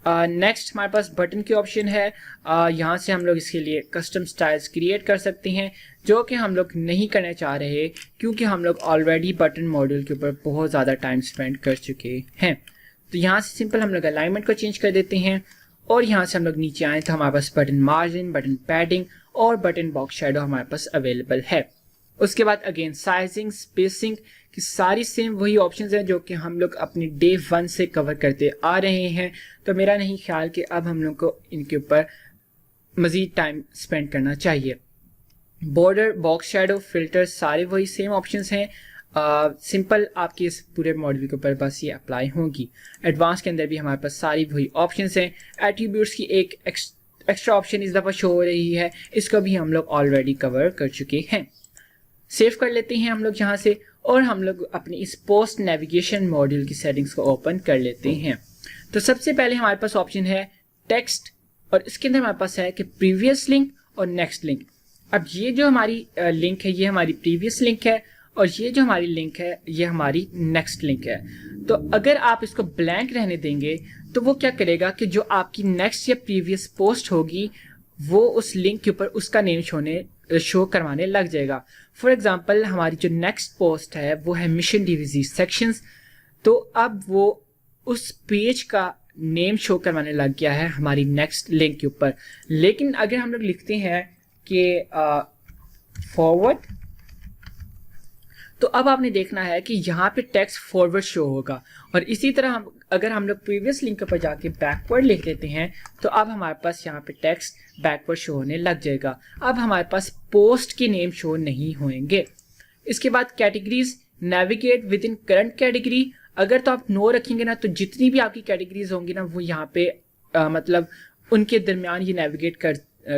नेक्स्ट हमारे पास बटन की ऑप्शन है। यहाँ से हम लोग इसके लिए कस्टम स्टाइल्स क्रिएट कर सकते हैं, जो कि हम लोग नहीं करना चाह रहे क्योंकि हम लोग ऑलरेडी बटन मॉड्यूल के ऊपर बहुत ज़्यादा टाइम स्पेंड कर चुके हैं। तो यहाँ से सिंपल हम लोग अलाइनमेंट को चेंज कर देते हैं और यहाँ से हम लोग नीचे आए तो हमारे पास बटन मार्जिन, बटन पैडिंग और बटन बॉक्स शेडो हमारे पास अवेलेबल है। उसके बाद अगेन साइजिंग, स्पेसिंग की सारी सेम वही ऑप्शंस हैं जो कि हम लोग अपने डे 1 से कवर करते आ रहे हैं। तो मेरा नहीं ख्याल कि अब हम लोग को इनके ऊपर मज़ीद टाइम स्पेंड करना चाहिए। बॉर्डर, बॉक्स शेडो, फिल्टर सारे वही सेम ऑप्शंस हैं। सिंपल आपकी इस पूरे मॉडल के ऊपर बस ये अप्लाई होगी। एडवांस के अंदर भी हमारे पास सारी वही ऑप्शंस हैं। एट्रीब्यूट्स की एक एक्स्ट्रा ऑप्शन इस दफ़ा शो हो रही है, इसको भी हम लोग ऑलरेडी कवर कर चुके हैं। सेव कर लेते हैं हम लोग यहाँ से और हम लोग अपनी इस पोस्ट नेविगेशन मॉड्यूल की सेटिंग्स को ओपन कर लेते हैं। तो सबसे पहले हमारे पास ऑप्शन है टेक्स्ट और इसके अंदर हमारे पास है कि प्रीवियस लिंक और नेक्स्ट लिंक। अब ये जो हमारी लिंक है ये हमारी प्रीवियस लिंक है और ये जो हमारी लिंक है ये हमारी नेक्स्ट लिंक है। तो अगर आप इसको ब्लैंक रहने देंगे तो वो क्या करेगा कि जो आपकी नेक्स्ट या प्रीवियस पोस्ट होगी वो उस लिंक के ऊपर उसका नेम शो करवाने लग जाएगा। फॉर एग्जांपल हमारी जो नेक्स्ट पोस्ट है वो है मिशन डीवीजी सेक्शंस, तो अब वो उस पेज का नेम शो करवाने लग गया है हमारी नेक्स्ट लिंक के ऊपर। लेकिन अगर हम लोग लिखते हैं कि फॉरवर्ड, तो अब आपने देखना है कि यहाँ पे टेक्स्ट फॉरवर्ड शो होगा और इसी तरह अगर हम लोग प्रीवियस लिंक पर जाके बैकवर्ड लिख देते हैं तो अब हमारे पास यहाँ पे टेक्स्ट बैकवर्ड शो होने लग जाएगा। अब हमारे पास पोस्ट के नेम शो नहीं होंगे। इसके बाद categories, navigate with in current category. अगर तो आप नो रखेंगे ना तो जितनी भी आपकी कैटेगरीज होंगी ना वो यहाँ पे मतलब उनके दरमियान ये नेविगेट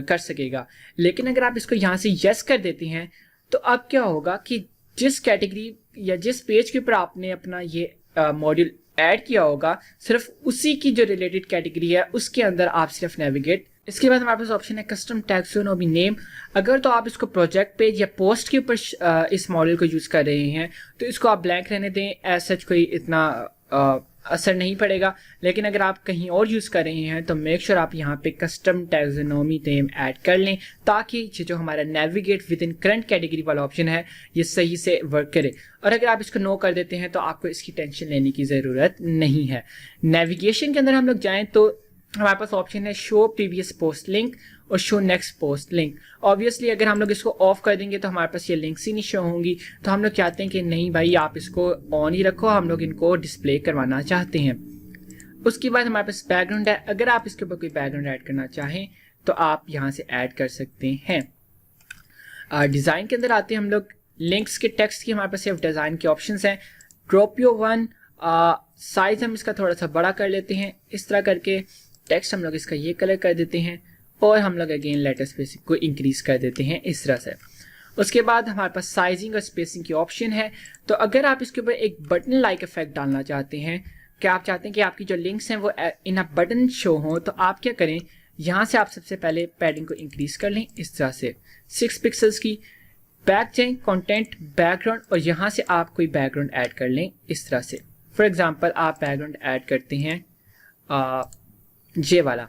कर सकेगा। लेकिन अगर आप इसको यहाँ से यस कर देते हैं तो अब क्या होगा कि जिस कैटेगरी या जिस पेज के ऊपर आपने अपना ये मॉड्यूल ऐड किया होगा सिर्फ उसी की जो रिलेटेड कैटेगरी है उसके अंदर आप सिर्फ नेविगेट। इसके बाद हमारे पास ऑप्शन है कस्टम टैक्सोनॉमी नेम। अगर तो आप इसको प्रोजेक्ट पेज या पोस्ट के ऊपर इस मॉडल को यूज़ कर रहे हैं तो इसको आप ब्लैंक रहने दें, एज सच कोई इतना असर नहीं पड़ेगा। लेकिन अगर आप कहीं और यूज़ कर रहे हैं तो मेक श्योर आप यहाँ पे कस्टम टैक्सोनॉमी नेम ऐड कर लें ताकि ये जो हमारा navigate with in current category वाला ऑप्शन है ये सही से वर्क करे। और अगर आप इसको नो कर देते हैं तो आपको इसकी टेंशन लेने की ज़रूरत नहीं है। नेविगेशन के अंदर हम लोग जाएँ तो हमारे पास ऑप्शन है शो प्रीवियस पोस्ट लिंक और show next post link. Obviously अगर हम लोग इसको ऑफ कर देंगे तो हमारे पास ये लिंक्स ही नहीं शो होंगी, तो हम लोग चाहते हैं कि नहीं भाई आप इसको ऑन ही रखो, हम लोग इनको डिस्प्ले करवाना चाहते हैं। उसके बाद हमारे पास बैकग्राउंड है, अगर आप इसके ऊपर कोई बैकग्राउंड ऐड करना चाहें तो आप यहाँ से ऐड कर सकते हैं। डिज़ाइन के अंदर आते हैं हम लोग, लिंक्स के टेक्स्ट की हमारे पास सिर्फ डिज़ाइन के ऑप्शंस हैं। ड्रॉप योर वन, साइज हम इसका थोड़ा सा बड़ा कर लेते हैं, इस तरह करके टेक्स्ट हम लोग इसका ये कलर कर देते हैं और हम लोग अगेन लेटर स्पेसिंग को इंक्रीज कर देते हैं इस तरह से। उसके बाद हमारे पास साइजिंग और स्पेसिंग की ऑप्शन है। तो अगर आप इसके ऊपर एक बटन लाइक इफेक्ट डालना चाहते हैं कि आप चाहते हैं कि आपकी जो लिंक्स हैं वो इन अ बटन शो हो, तो आप क्या करें, यहाँ से आप सबसे पहले पैडिंग को इंक्रीज कर लें इस तरह से 6 पिक्सल्स की, बैक जाएं, कंटेंट, बैकग्राउंड और यहाँ से आप कोई बैकग्राउंड ऐड कर लें इस तरह से। फॉर एग्जांपल आप बैकग्राउंड ऐड करते हैं ये वाला।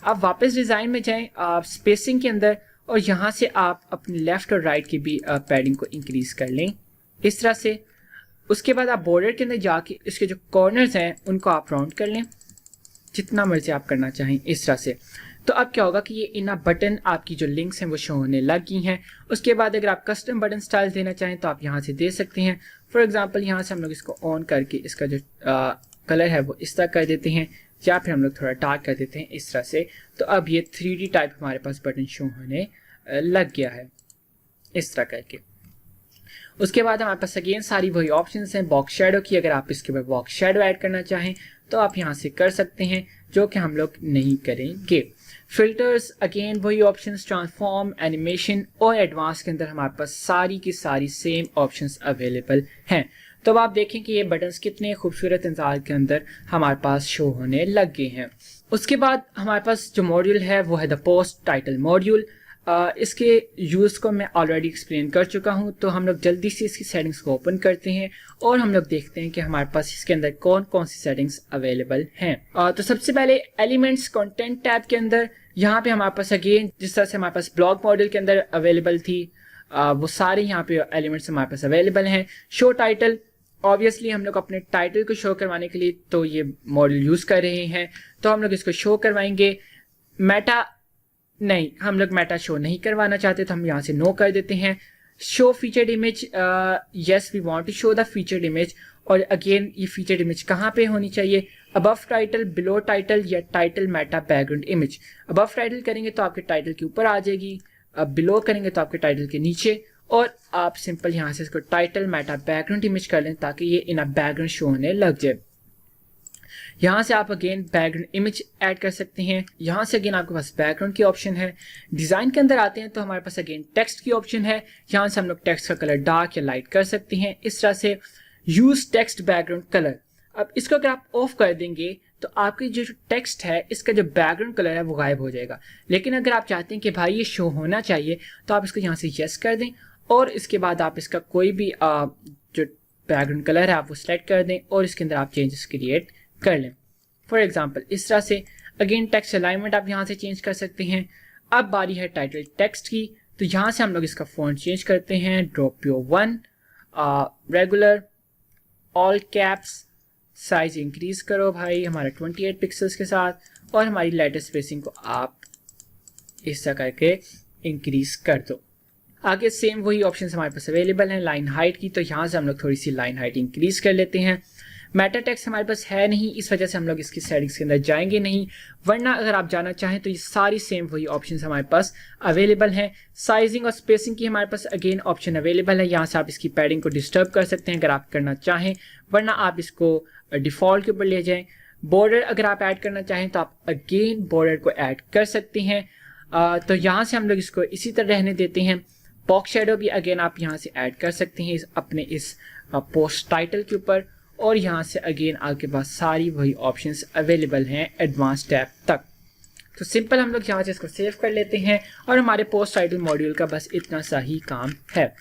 आप वापस डिज़ाइन में जाएं, आप स्पेसिंग के अंदर और यहाँ से आप अपने लेफ्ट और राइट की भी पैडिंग को इंक्रीज कर लें इस तरह से। उसके बाद आप बॉर्डर के अंदर जाके इसके जो कॉर्नर्स हैं उनको आप राउंड कर लें जितना मर्जी आप करना चाहें इस तरह से। तो अब क्या होगा कि ये इन बटन आपकी जो लिंक्स हैं वो शो होने लग गई हैं। उसके बाद अगर आप कस्टम बटन स्टाइल देना चाहें तो आप यहाँ से दे सकते हैं। फॉर एग्जांपल यहाँ से हम लोग इसको ऑन करके इसका जो कलर है वो इस तरह कर देते हैं, या फिर हम लोग थोड़ा डार्क कर देते हैं इस तरह से। तो अब ये 3D टाइप हमारे पास बटन शो होने लग गया है इस तरह करके। उसके बाद हमारे पास अगेन सारी वही ऑप्शंस हैं बॉक्स शैडो की। अगर आप इसके ऊपर बॉक्स शैडो ऐड करना चाहें तो आप यहाँ से कर सकते हैं, जो कि हम लोग नहीं करेंगे। फिल्टर्स अगेन वही ऑप्शंस, ट्रांसफॉर्म, एनिमेशन और एडवांस के अंदर हमारे पास सारी की सारी सेम ऑप्शंस अवेलेबल हैं। तो अब आप देखें कि ये बटन्स कितने खूबसूरत अंदाज के अंदर हमारे पास शो होने लग गए हैं। उसके बाद हमारे पास जो मॉड्यूल है वो है द पोस्ट टाइटल मॉड्यूल। इसके यूज़ को मैं ऑलरेडी एक्सप्लेन कर चुका हूँ, तो हम लोग जल्दी से इसकी सेटिंग्स को ओपन करते हैं और हम लोग देखते हैं कि हमारे पास इसके अंदर कौन कौन सी सेटिंग्स अवेलेबल हैं। तो सबसे पहले एलिमेंट्स कंटेंट टैब के अंदर यहाँ पे हमारे पास अगेन जिस तरह से हमारे पास ब्लॉग मॉड्यूल के अंदर अवेलेबल थी वो सारे यहाँ पे एलिमेंट्स हमारे पास अवेलेबल हैं। शो टाइटल, ऑब्वियसली हम लोग अपने टाइटल को शो करवाने के लिए तो ये मॉड्यूल यूज़ कर रहे हैं, तो हम लोग इसको शो करवाएंगे। मेटा नहीं, हम लोग मेटा शो नहीं करवाना चाहते तो हम यहाँ से नो कर देते हैं। Show featured image, yes we want to show the featured image. और अगेन ये फीचर्ड इमेज कहाँ पे होनी चाहिए, अबव टाइटल, बिलो टाइटल या title meta background image. Above title करेंगे तो आपके टाइटल के ऊपर आ जाएगी, बिलो करेंगे तो आपके टाइटल के नीचे, और आप सिंपल यहाँ से इसको टाइटल मेटा बैकग्राउंड इमेज कर लें ताकि ये इन बैकग्राउंड शो होने लग जाए। यहाँ से आप अगेन बैकग्राउंड इमेज ऐड कर सकते हैं। यहाँ से अगेन आपके पास बैकग्राउंड की ऑप्शन है। डिज़ाइन के अंदर आते हैं तो हमारे पास अगेन टेक्स्ट की ऑप्शन है। यहाँ से हम लोग टेक्स्ट का कलर डार्क या लाइट कर सकते हैं इस तरह से। यूज टेक्स्ट बैकग्राउंड कलर, अब इसको अगर आप ऑफ कर देंगे तो आपकी जो टेक्स्ट है इसका जो बैकग्राउंड कलर है वो गायब हो जाएगा। लेकिन अगर आप चाहते हैं कि भाई ये शो होना चाहिए तो आप इसको यहाँ से यस कर दें और इसके बाद आप इसका कोई भी जो बैकग्राउंड कलर है आप वो सेलेक्ट कर दें और इसके अंदर आप चेंजेस क्रिएट कर लें। फॉर एग्जांपल इस तरह से। अगेन टेक्स्ट अलाइनमेंट आप यहाँ से चेंज कर सकते हैं। अब बारी है टाइटल टेक्स्ट की, तो यहाँ से हम लोग इसका फॉन्ट चेंज करते हैं, drop your one, regular, all caps, size increase करो भाई हमारे 28 पिक्सल्स के साथ, और हमारी लेटर स्पेसिंग को आप इस तरह करके इंक्रीज कर दो। आगे सेम वही ऑप्शंस हमारे पास अवेलेबल हैं। लाइन हाइट की, तो यहाँ से हम लोग थोड़ी सी लाइन हाइट इंक्रीज कर लेते हैं। मेटा टेक्स्ट हमारे पास है नहीं, इस वजह से हम लोग इसकी सेटिंग्स के अंदर जाएंगे नहीं, वरना अगर आप जाना चाहें तो ये सारी सेम वही ऑप्शंस हमारे पास अवेलेबल हैं। साइजिंग और स्पेसिंग की हमारे पास अगेन ऑप्शन अवेलेबल है। यहाँ से आप इसकी पैडिंग को डिस्टर्ब कर सकते हैं अगर आप करना चाहें, वरना आप इसको डिफ़ॉल्ट के ऊपर ले जाएं। बॉर्डर अगर आप ऐड करना चाहें तो आप अगेन बॉर्डर को ऐड कर सकते हैं। तो यहाँ से हम लोग इसको इसी तरह रहने देते हैं। बॉक्स शैडो भी अगेन आप यहाँ से ऐड कर सकते हैं अपने इस पोस्ट टाइटल के ऊपर, और यहाँ से अगेन आपके पास सारी वही ऑप्शंस अवेलेबल हैं एडवांस टैब तक। तो सिंपल हम लोग यहाँ से इसको सेव कर लेते हैं और हमारे पोस्ट टाइटल मॉड्यूल का बस इतना सा ही काम है।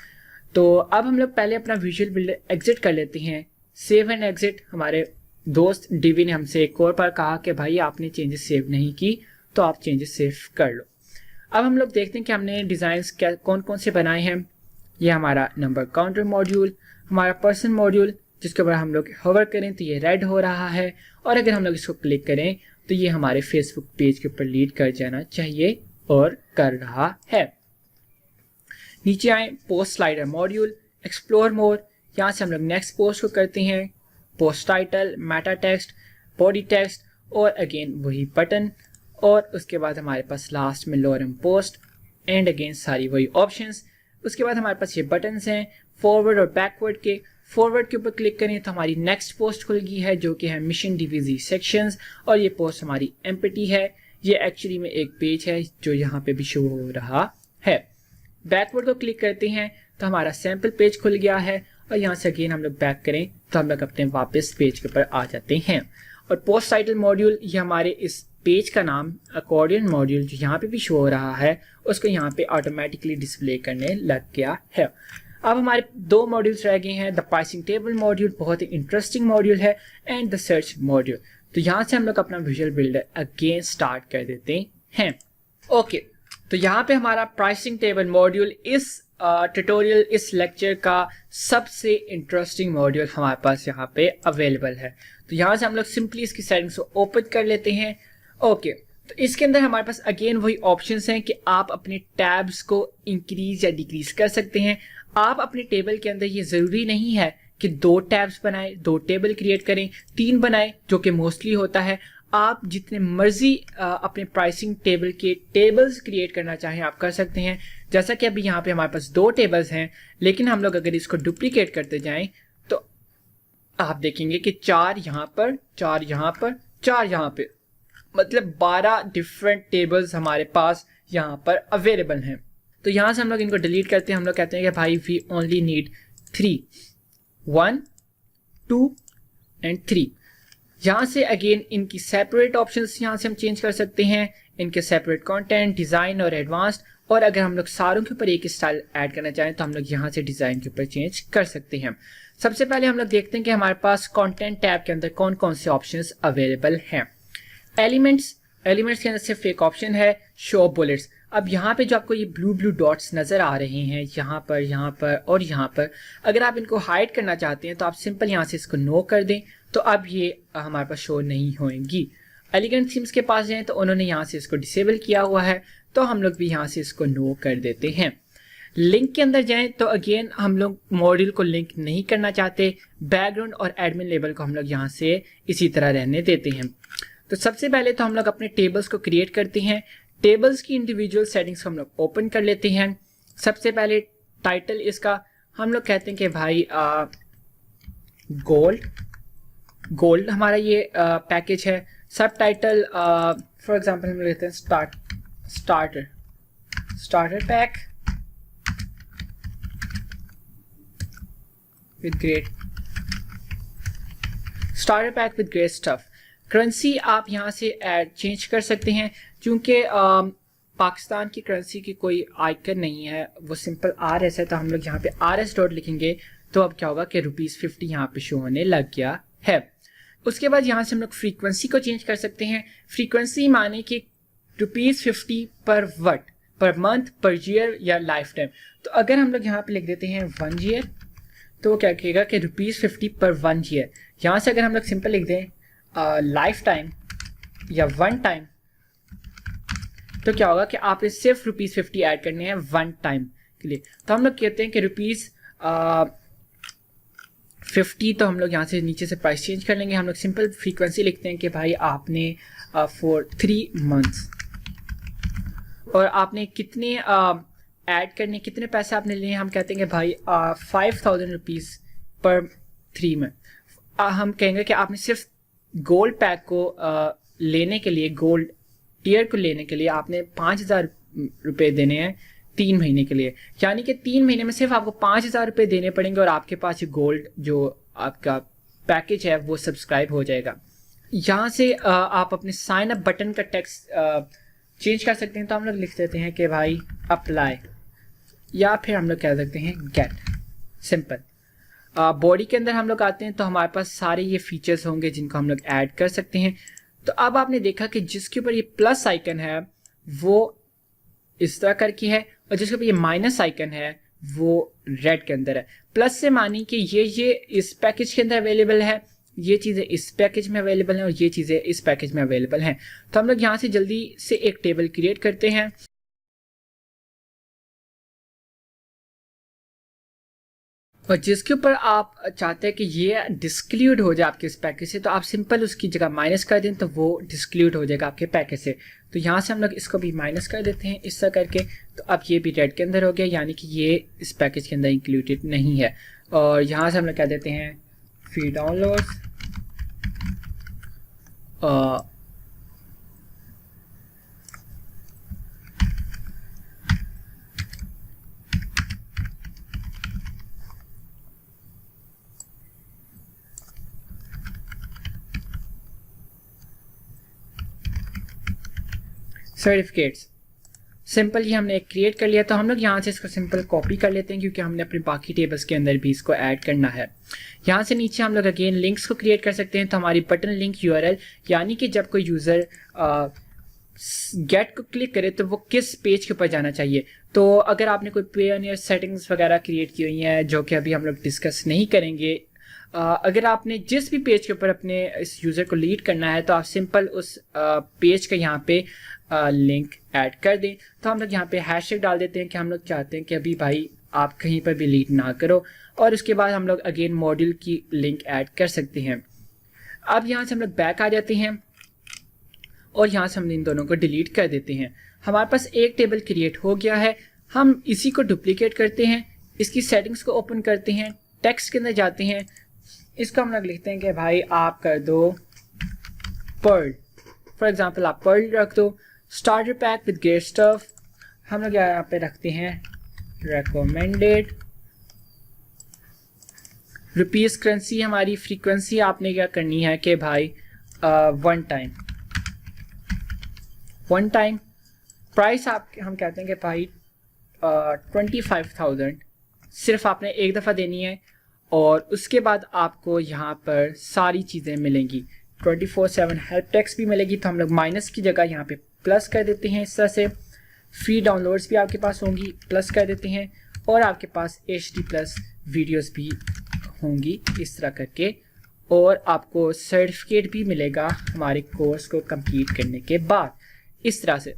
तो अब हम लोग पहले अपना विजुअल बिल्डर एग्जिट कर लेते हैं। Save and exit. हमारे दोस्त डीवी ने हमसे एक और बार कहा कि भाई आपने चेंजेस सेव नहीं की तो आप चेंजेस सेव कर लो। अब हम लोग देखते हैं कि हमने डिज़ाइंस क्या कौन कौन से बनाए हैं। ये हमारा नंबर काउंटर मॉड्यूल, हमारा पर्सन मॉड्यूल जिसके ऊपर हम लोग होवर करें तो ये रेड हो रहा है, और अगर हम लोग इसको क्लिक करें तो ये हमारे फेसबुक पेज के ऊपर लीड कर जाना चाहिए और कर रहा है। नीचे आए, post slider module, explore more, यहाँ से हम लोग नेक्स्ट पोस्ट को करते हैं, post title, Meta text, body text और अगेन वही बटन, और उसके बाद हमारे पास लास्ट में लोअर पोस्ट एंड अगेन सारी वही ऑप्शंस। उसके बाद हमारे पास ये बटन्स हैं फॉरवर्ड और बैकवर्ड के। फॉरवर्ड के ऊपर क्लिक करें तो हमारी नेक्स्ट पोस्ट खुल गई है जो कि है मिशन डीवीजी सेक्शंस, और ये पोस्ट हमारी एम्प्टी है। ये एक्चुअली में एक पेज है जो यहाँ पे भी शो हो रहा है। बैकवर्ड को क्लिक करते हैं तो हमारा सैम्पल पेज खुल गया है, और यहाँ से अगेन हम लोग बैक करें तो हम लोग अपने वापस पेज के ऊपर आ जाते हैं। और पोस्ट टाइटल मॉड्यूल, ये हमारे इस पेज का नाम अकॉर्डियन मॉड्यूल जो यहाँ पे भी शो हो रहा है उसको यहाँ पे ऑटोमेटिकली डिस्प्ले करने लग गया है। अब हमारे दो मॉड्यूल्स रह गए हैं, द प्राइसिंग टेबल मॉड्यूल बहुत ही इंटरेस्टिंग मॉड्यूल है, एंड द सर्च मॉड्यूल। तो यहाँ से हम लोग अपना विजुअल बिल्डर अगेन स्टार्ट कर देते हैं। ओके, तो यहाँ पे हमारा प्राइसिंग टेबल मॉड्यूल इस ट्यूटोरियल, इस लेक्चर का सबसे इंटरेस्टिंग मॉड्यूल हमारे पास यहाँ पे अवेलेबल है। तो यहाँ से हम लोग सिंपली इसकी सेटिंग्स को ओपन कर लेते हैं। ओके, तो इसके अंदर हमारे पास अगेन वही ऑप्शंस हैं कि आप अपने टैब्स को इंक्रीज या डिक्रीज कर सकते हैं। आप अपने टेबल के अंदर ये ज़रूरी नहीं है कि 2 टैब्स बनाएं, 2 टेबल क्रिएट करें, 3 बनाएं, जो कि मोस्टली होता है। आप जितने मर्जी अपने प्राइसिंग टेबल के टेबल्स क्रिएट करना चाहें आप कर सकते हैं। जैसा कि अभी यहाँ पे हमारे पास 2 टेबल्स हैं, लेकिन हम लोग अगर इसको डुप्लीकेट करते जाएं तो आप देखेंगे कि 4 यहाँ पर, 4 यहाँ पर, 4 यहाँ पे, मतलब 12 डिफरेंट टेबल्स हमारे पास यहाँ पर अवेलेबल हैं। तो यहाँ से हम लोग इनको डिलीट करते हैं। हम लोग कहते हैं कि भाई वी ओनली नीड 3, 1, 2 एंड 3। यहाँ से अगेन इनकी सेपरेट ऑप्शंस यहाँ से हम चेंज कर सकते हैं, इनके सेपरेट कंटेंट, डिज़ाइन और एडवांस्ड। और अगर हम लोग सारों के ऊपर एक स्टाइल ऐड करना चाहें तो हम लोग यहाँ से डिज़ाइन के ऊपर चेंज कर सकते हैं। सबसे पहले हम लोग देखते हैं कि हमारे पास कंटेंट टैब के अंदर कौन कौन से ऑप्शंस अवेलेबल हैं। एलिमेंट्स के अंदर सिर्फ एक ऑप्शन है, शो बुलेट्स। अब यहाँ पे जो आपको ये ब्लू डॉट्स नज़र आ रहे हैं यहाँ पर और यहाँ पर, अगर आप इनको हाइड करना चाहते हैं तो आप सिंपल यहाँ से इसको नो कर दें, तो अब ये हमारे पास शो नहीं होंगी। एलिगेंट थीम्स के पास जाएं तो उन्होंने यहाँ से इसको डिसेबल किया हुआ है, तो हम लोग भी यहाँ से इसको नो कर देते हैं। लिंक के अंदर जाएं तो अगेन हम लोग मॉड्यूल को लिंक नहीं करना चाहते। बैकग्राउंड और एडमिन लेबल को हम लोग यहाँ से इसी तरह रहने देते हैं। तो सबसे पहले तो हम लोग अपने टेबल्स को क्रिएट करते हैं। टेबल्स की इंडिविजुअल सेटिंग्स को हम लोग ओपन कर लेते हैं। सबसे पहले टाइटल इसका हम लोग कहते हैं कि भाई गोल्ड हमारा ये पैकेज है। सब टाइटल फॉर एग्जांपल हम लेते हैं starter pack with great stuff. Currency आप यहाँ से चेंज कर सकते हैं, क्योंकि पाकिस्तान की करेंसी की कोई आइकन नहीं है, वो सिंपल RS है। तो हम लोग यहाँ पे RS डॉट लिखेंगे तो अब क्या होगा कि ₹50 यहाँ पे शो होने लग गया है। उसके बाद यहाँ से हम लोग फ्रीक्वेंसी को चेंज कर सकते हैं। फ्रीक्वेंसी माने कि ₹50 पर मंथ, पर ईयर या लाइफ टाइम। तो अगर हम लोग यहाँ पे लिख देते हैं 1 ईयर, तो वो क्या कहेगा कि ₹50 पर 1 ईयर। यहाँ से अगर हम लोग सिंपल लिख दें लाइफ टाइम या 1 टाइम, तो क्या होगा कि आपने सिर्फ ₹50 ऐड करने हैं 1 टाइम के लिए। तो हम लोग कहते हैं कि ₹50, तो हम लोग यहाँ से नीचे से प्राइस चेंज कर लेंगे। हम लोग सिंपल फ्रीक्वेंसी लिखते हैं कि भाई आपने फॉर 3 मंथ्स, और आपने कितने ऐड करने, कितने पैसे आपने लिए, हम कहते हैं कि भाई ₹5000 पर 3 मंथ। हम कहेंगे कि आपने सिर्फ गोल्ड पैक को लेने के लिए, गोल्ड टियर को लेने के लिए आपने ₹5000 देने हैं 3 महीने के लिए। यानी कि 3 महीने में सिर्फ आपको ₹5000 देने पड़ेंगे और आपके पास ये गोल्ड जो आपका पैकेज है वो सब्सक्राइब हो जाएगा। यहाँ से आप अपने साइन अप बटन का टेक्स्ट चेंज कर सकते हैं। तो हम लोग लिख देते हैं कि भाई अप्लाई, या फिर हम लोग कह सकते हैं गेट, सिंपल। बॉडी के अंदर हम लोग आते हैं तो हमारे पास सारे ये फीचर्स होंगे जिनको हम लोग ऐड कर सकते हैं। तो अब आपने देखा कि जिसके ऊपर ये प्लस आइकन है वो इस तरह करके है, और जिसके ऊपर ये माइनस आइकन है वो रेड के अंदर है। प्लस से मानी कि ये इस पैकेज के अंदर अवेलेबल है, ये चीज़ें इस पैकेज में अवेलेबल हैं और ये चीज़ें इस पैकेज में अवेलेबल हैं। तो हम लोग यहाँ से जल्दी से एक टेबल क्रिएट करते हैं। और जिसके ऊपर आप चाहते हैं कि ये डिस्क्लूड हो जाए आपके इस पैकेज से, तो आप सिंपल उसकी जगह माइनस कर दें तो वो डिस्क्लूड हो जाएगा आपके पैकेज से। तो यहाँ से हम लोग इसको भी माइनस कर देते हैं इस तरह करके। तो अब ये भी रेड के अंदर हो गया, यानी कि ये इस पैकेज के अंदर इंक्लूडेड नहीं है। और यहाँ से हम लोग कह देते हैं फ्री डाउनलोड्स सर्टिफिकेट्स। सिंपल ही हमने क्रिएट कर लिया। तो हम लोग यहाँ से इसको सिंपल कॉपी कर लेते हैं क्योंकि हमने अपने बाकी टेबल्स के अंदर भी इसको ऐड करना है। यहाँ से नीचे हम लोग अगेन लिंक्स को क्रिएट कर सकते हैं। तो हमारी बटन लिंक यूआरएल, यानी कि जब कोई यूज़र गेट को क्लिक करे तो वो किस पेज के ऊपर जाना चाहिए। तो अगर आपने कोई पेयोनियर सेटिंग्स वगैरह क्रिएट की हुई हैं जो कि अभी हम लोग डिस्कस नहीं करेंगे, अगर आपने जिस भी पेज के ऊपर अपने इस यूज़र को लीड करना है तो आप सिंपल उस पेज का यहाँ पे लिंक ऐड कर दें। तो हम लोग यहाँ पे हैशटैग डाल देते हैं कि हम लोग चाहते हैं कि अभी भाई आप कहीं पर भी लीड ना करो, और उसके बाद हम लोग अगेन मॉड्यूल की लिंक ऐड कर सकते हैं। अब यहाँ से हम लोग बैक आ जाते हैं और यहाँ से हम इन दोनों को डिलीट कर देते हैं। हमारे पास एक टेबल क्रिएट हो गया है। हम इसी को डुप्लीकेट करते हैं, इसकी सेटिंग्स को ओपन करते हैं, टेक्स्ट के अंदर जाते हैं, इसको हम लोग लिखते हैं कि भाई आप कर दो पर्ल, फॉर एग्जाम्पल आप पर्ल रख दो। Starter pack with great stuff हम लोग यहाँ पे रखते हैं रेकमेंडेड। रुपीस करेंसी हमारी फ्रीक्वेंसी आपने क्या करनी है कि भाई वन टाइम। प्राइस आप हम कहते हैं कि भाई 25,000 सिर्फ आपने एक दफ़ा देनी है, और उसके बाद आपको यहाँ पर सारी चीज़ें मिलेंगी। 24/7 हेल्प टेक्स्ट भी मिलेगी। तो हम लोग माइनस की जगह यहाँ पे प्लस कर देते हैं। इस तरह से फ्री डाउनलोड्स भी आपके पास होंगी, प्लस कर देते हैं, और आपके पास HD+ वीडियोस भी होंगी इस तरह करके, और आपको सर्टिफिकेट भी मिलेगा हमारे कोर्स को कंप्लीट करने के बाद इस तरह से।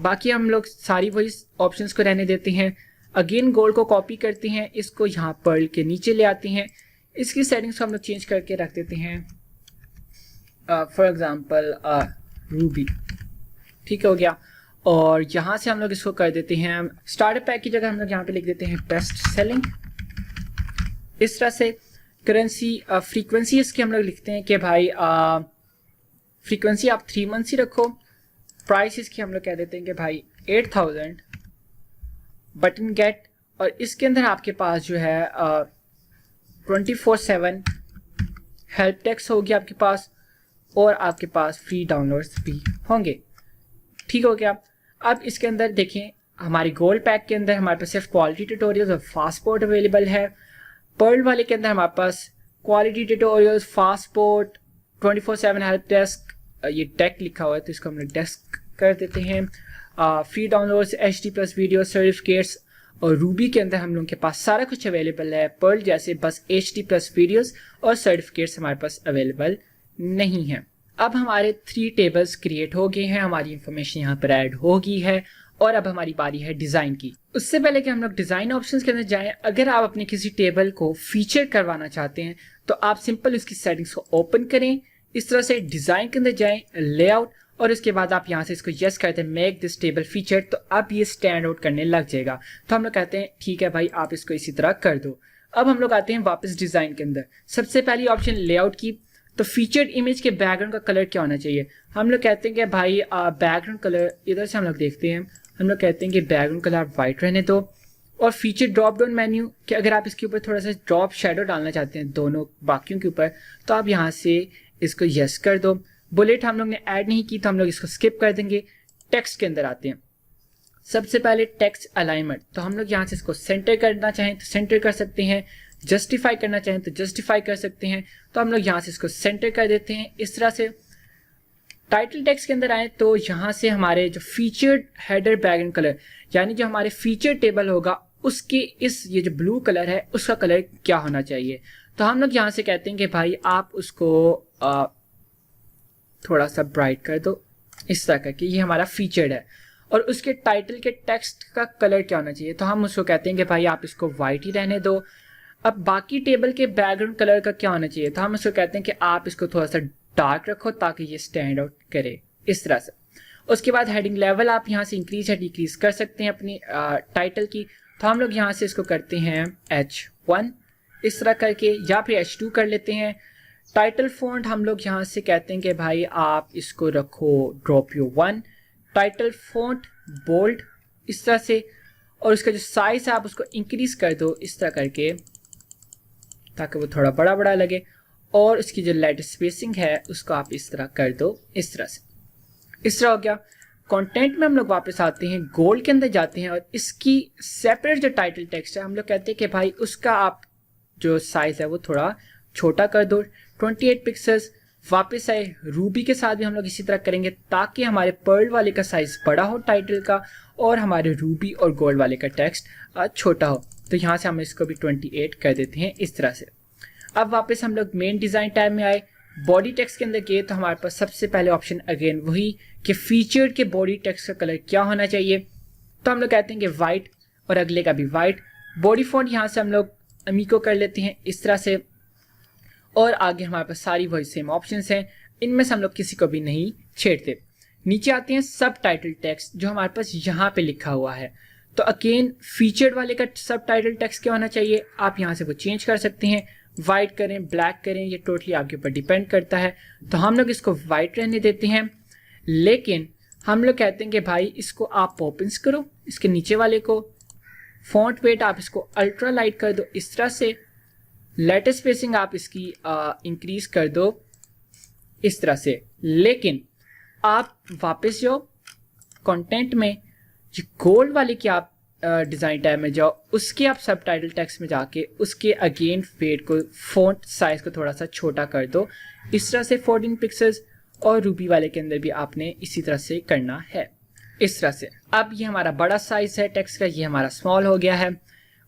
बाकी हम लोग सारी वही ऑप्शंस को रहने देते हैं। अगेन गोल को कॉपी करते हैं, इसको यहाँ पर्ल के नीचे ले आते हैं, इसकी सेटिंग्स को हम लोग चेंज करके रख देते हैं फॉर एग्जांपल रूबी, ठीक हो गया। और यहाँ से हम लोग इसको कर देते हैं स्टार्टर पैक की जगह हम लोग यहाँ पे लिख देते हैं बेस्ट सेलिंग। इस तरह से करेंसी फ्रीक्वेंसी इसकी हम लोग लिखते हैं कि भाई फ्रीक्वेंसी आप 3 मंथ्स ही रखो। प्राइस इसकी हम लोग कह देते हैं कि भाई 8,000 बटन गेट, और इसके अंदर आपके पास जो है 24/7 हेल्प टेक्स्ट होगी आपके पास, और आपके पास फ्री डाउनलोड्स भी होंगे, ठीक हो गया। अब इसके अंदर देखें हमारी गोल्ड पैक के अंदर हमारे पास सिर्फ क्वालिटी ट्यूटोरियल्स और फास्टपोर्ट अवेलेबल है। पर्ल वाले के अंदर हमारे पास क्वालिटी ट्यूटोरियल्स, फास्टपोर्ट, 24/7 हेल्प डेस्क, ये टेक लिखा हुआ है तो इसको हम लोग डेस्क कर देते हैं। Free downloads, HD+ video, certificates, और रूबी के अंदर हम लोगों के पास सारा कुछ अवेलेबल है। पर्ल जैसे बस HD+ वीडियोस और सर्टिफिकेट्स हमारे पास अवेलेबल नहीं है। अब हमारे 3 टेबल्स क्रिएट हो गए हैं, हमारी इंफॉर्मेशन यहाँ पर ऐड हो गई है, और अब हमारी बारी है डिज़ाइन की। उससे पहले कि हम लोग डिज़ाइन ऑप्शंस के अंदर जाएं, अगर आप अपने किसी टेबल को फीचर करवाना चाहते हैं तो आप सिंपल उसकी सेटिंग्स को ओपन करें, इस तरह से डिज़ाइन के अंदर जाएं, लेआउट, और उसके बाद आप यहाँ से इसको यस कहते हैं मेक दिस टेबल फीचर, तो अब ये स्टैंड आउट करने लग जाएगा। तो हम लोग कहते हैं ठीक है भाई आप इसको इसी तरह कर दो। अब हम लोग आते हैं वापस डिज़ाइन के अंदर। सबसे पहली ऑप्शन लेआउट की, तो फीचर्ड इमेज के बैकग्राउंड का कलर क्या होना चाहिए। हम लोग कहते हैं कि भाई बैकग्राउंड कलर, इधर से हम लोग देखते हैं, हम लोग कहते हैं कि बैकग्राउंड कलर आप वाइट रहने दो। और फीचर ड्रॉप डाउन मेन्यू कि अगर आप इसके ऊपर थोड़ा सा ड्रॉप शेडो डालना चाहते हैं दोनों बाकियों के ऊपर, तो आप यहाँ से इसको यस कर दो। बुलेट हम लोग ने ऐड नहीं की तो हम लोग इसको स्किप कर देंगे। टेक्स्ट के अंदर आते हैं। सबसे पहले टेक्स्ट अलाइनमेंट, तो हम लोग यहाँ से इसको सेंटर करना चाहें तो सेंटर कर सकते हैं, जस्टिफाई करना चाहें तो जस्टिफाई कर सकते हैं। तो हम लोग यहाँ से इसको सेंटर कर देते हैं इस तरह से। टाइटल टेक्स्ट के अंदर आए तो यहाँ से हमारे जो फीचर्ड हेडर बैकग्राउंड कलर, यानी जो हमारे फीचर टेबल होगा उसके इस ये जो ब्लू कलर है उसका कलर क्या होना चाहिए। तो हम लोग यहाँ से कहते हैं कि भाई आप उसको थोड़ा सा ब्राइट कर दो इस तरह का कि ये हमारा फीचर्ड है। और उसके टाइटल के टेक्स्ट का कलर क्या होना चाहिए, तो हम उसको कहते हैं कि भाई आप इसको वाइट ही रहने दो। अब बाकी टेबल के बैकग्राउंड कलर का क्या होना चाहिए, तो हम उसको कहते हैं कि आप इसको थोड़ा सा डार्क रखो ताकि ये स्टैंड आउट करे इस तरह से। उसके बाद हेडिंग लेवल आप यहाँ से इंक्रीज या डिक्रीज कर सकते हैं अपनी टाइटल की। तो हम लोग यहाँ से इसको करते हैं H1 इस तरह करके, या फिर H2 कर लेते हैं। टाइटल फॉन्ट हम लोग यहाँ से कहते हैं कि भाई आप इसको रखो Dropio1। टाइटल फॉन्ट बोल्ड इस तरह से, और उसका जो साइज है आप उसको इंक्रीज कर दो इस तरह करके ताकि वो थोड़ा बड़ा बड़ा लगे। और उसकी जो लेटर स्पेसिंग है उसको आप इस तरह कर दो इस तरह से। इस तरह हो गया। कंटेंट में हम लोग वापस आते हैं, गोल के अंदर जाते हैं और इसकी सेपरेट जो टाइटल टेक्स्ट है हम लोग कहते हैं कि भाई उसका आप जो साइज है वो थोड़ा छोटा कर दो 28 पिक्सल्स। वापस आए, रूबी के साथ भी हम लोग इसी तरह करेंगे ताकि हमारे पर्ल वाले का साइज बड़ा हो टाइटल का और हमारे रूबी और गोल्ड वाले का टेक्स्ट छोटा हो। तो यहाँ से हम इसको भी 28 कर देते हैं इस तरह से। अब वापस हम लोग मेन डिज़ाइन टैब में आए, बॉडी टेक्स्ट के अंदर गए तो हमारे पास सबसे पहले ऑप्शन अगेन वही कि फीचर्ड के बॉडी टेक्स्ट का कलर क्या होना चाहिए। तो हम लोग कहते हैं कि वाइट और अगले का भी वाइट। बॉडी फॉन्ट यहाँ से हम लोग अमीको कर लेते हैं इस तरह से, और आगे हमारे पास सारी वही सेम ऑप्शंस हैं, इनमें से हम लोग किसी को भी नहीं छेड़ते। नीचे आते हैं सब टाइटल टेक्स्ट जो हमारे पास यहाँ पे लिखा हुआ है। तो अगेन फीचर्ड वाले का सब टाइटल टेक्स्ट क्या होना चाहिए, आप यहाँ से वो चेंज कर सकते हैं, वाइट करें ब्लैक करें, ये टोटली आपके ऊपर डिपेंड करता है। तो हम लोग इसको वाइट रहने देते हैं, लेकिन हम लोग कहते हैं कि भाई इसको आप पॉपिंस करो, इसके नीचे वाले को फॉन्ट वेट आप इसको अल्ट्रा लाइट कर दो इस तरह से, लेटर स्पेसिंग आप इसकी इंक्रीज कर दो इस तरह से। लेकिन आप वापस जाओ कंटेंट में, जो गोल्ड वाले की आप डिज़ाइन टैब में जाओ, उसके आप सब टाइटल टेक्स्ट में जाके उसके अगेन वेट को फॉन्ट साइज को थोड़ा सा छोटा कर दो इस तरह से 14 पिक्सल्स, और रूबी वाले के अंदर भी आपने इसी तरह से करना है इस तरह से। अब ये हमारा बड़ा साइज है टेक्स्ट का, ये हमारा स्मॉल हो गया है।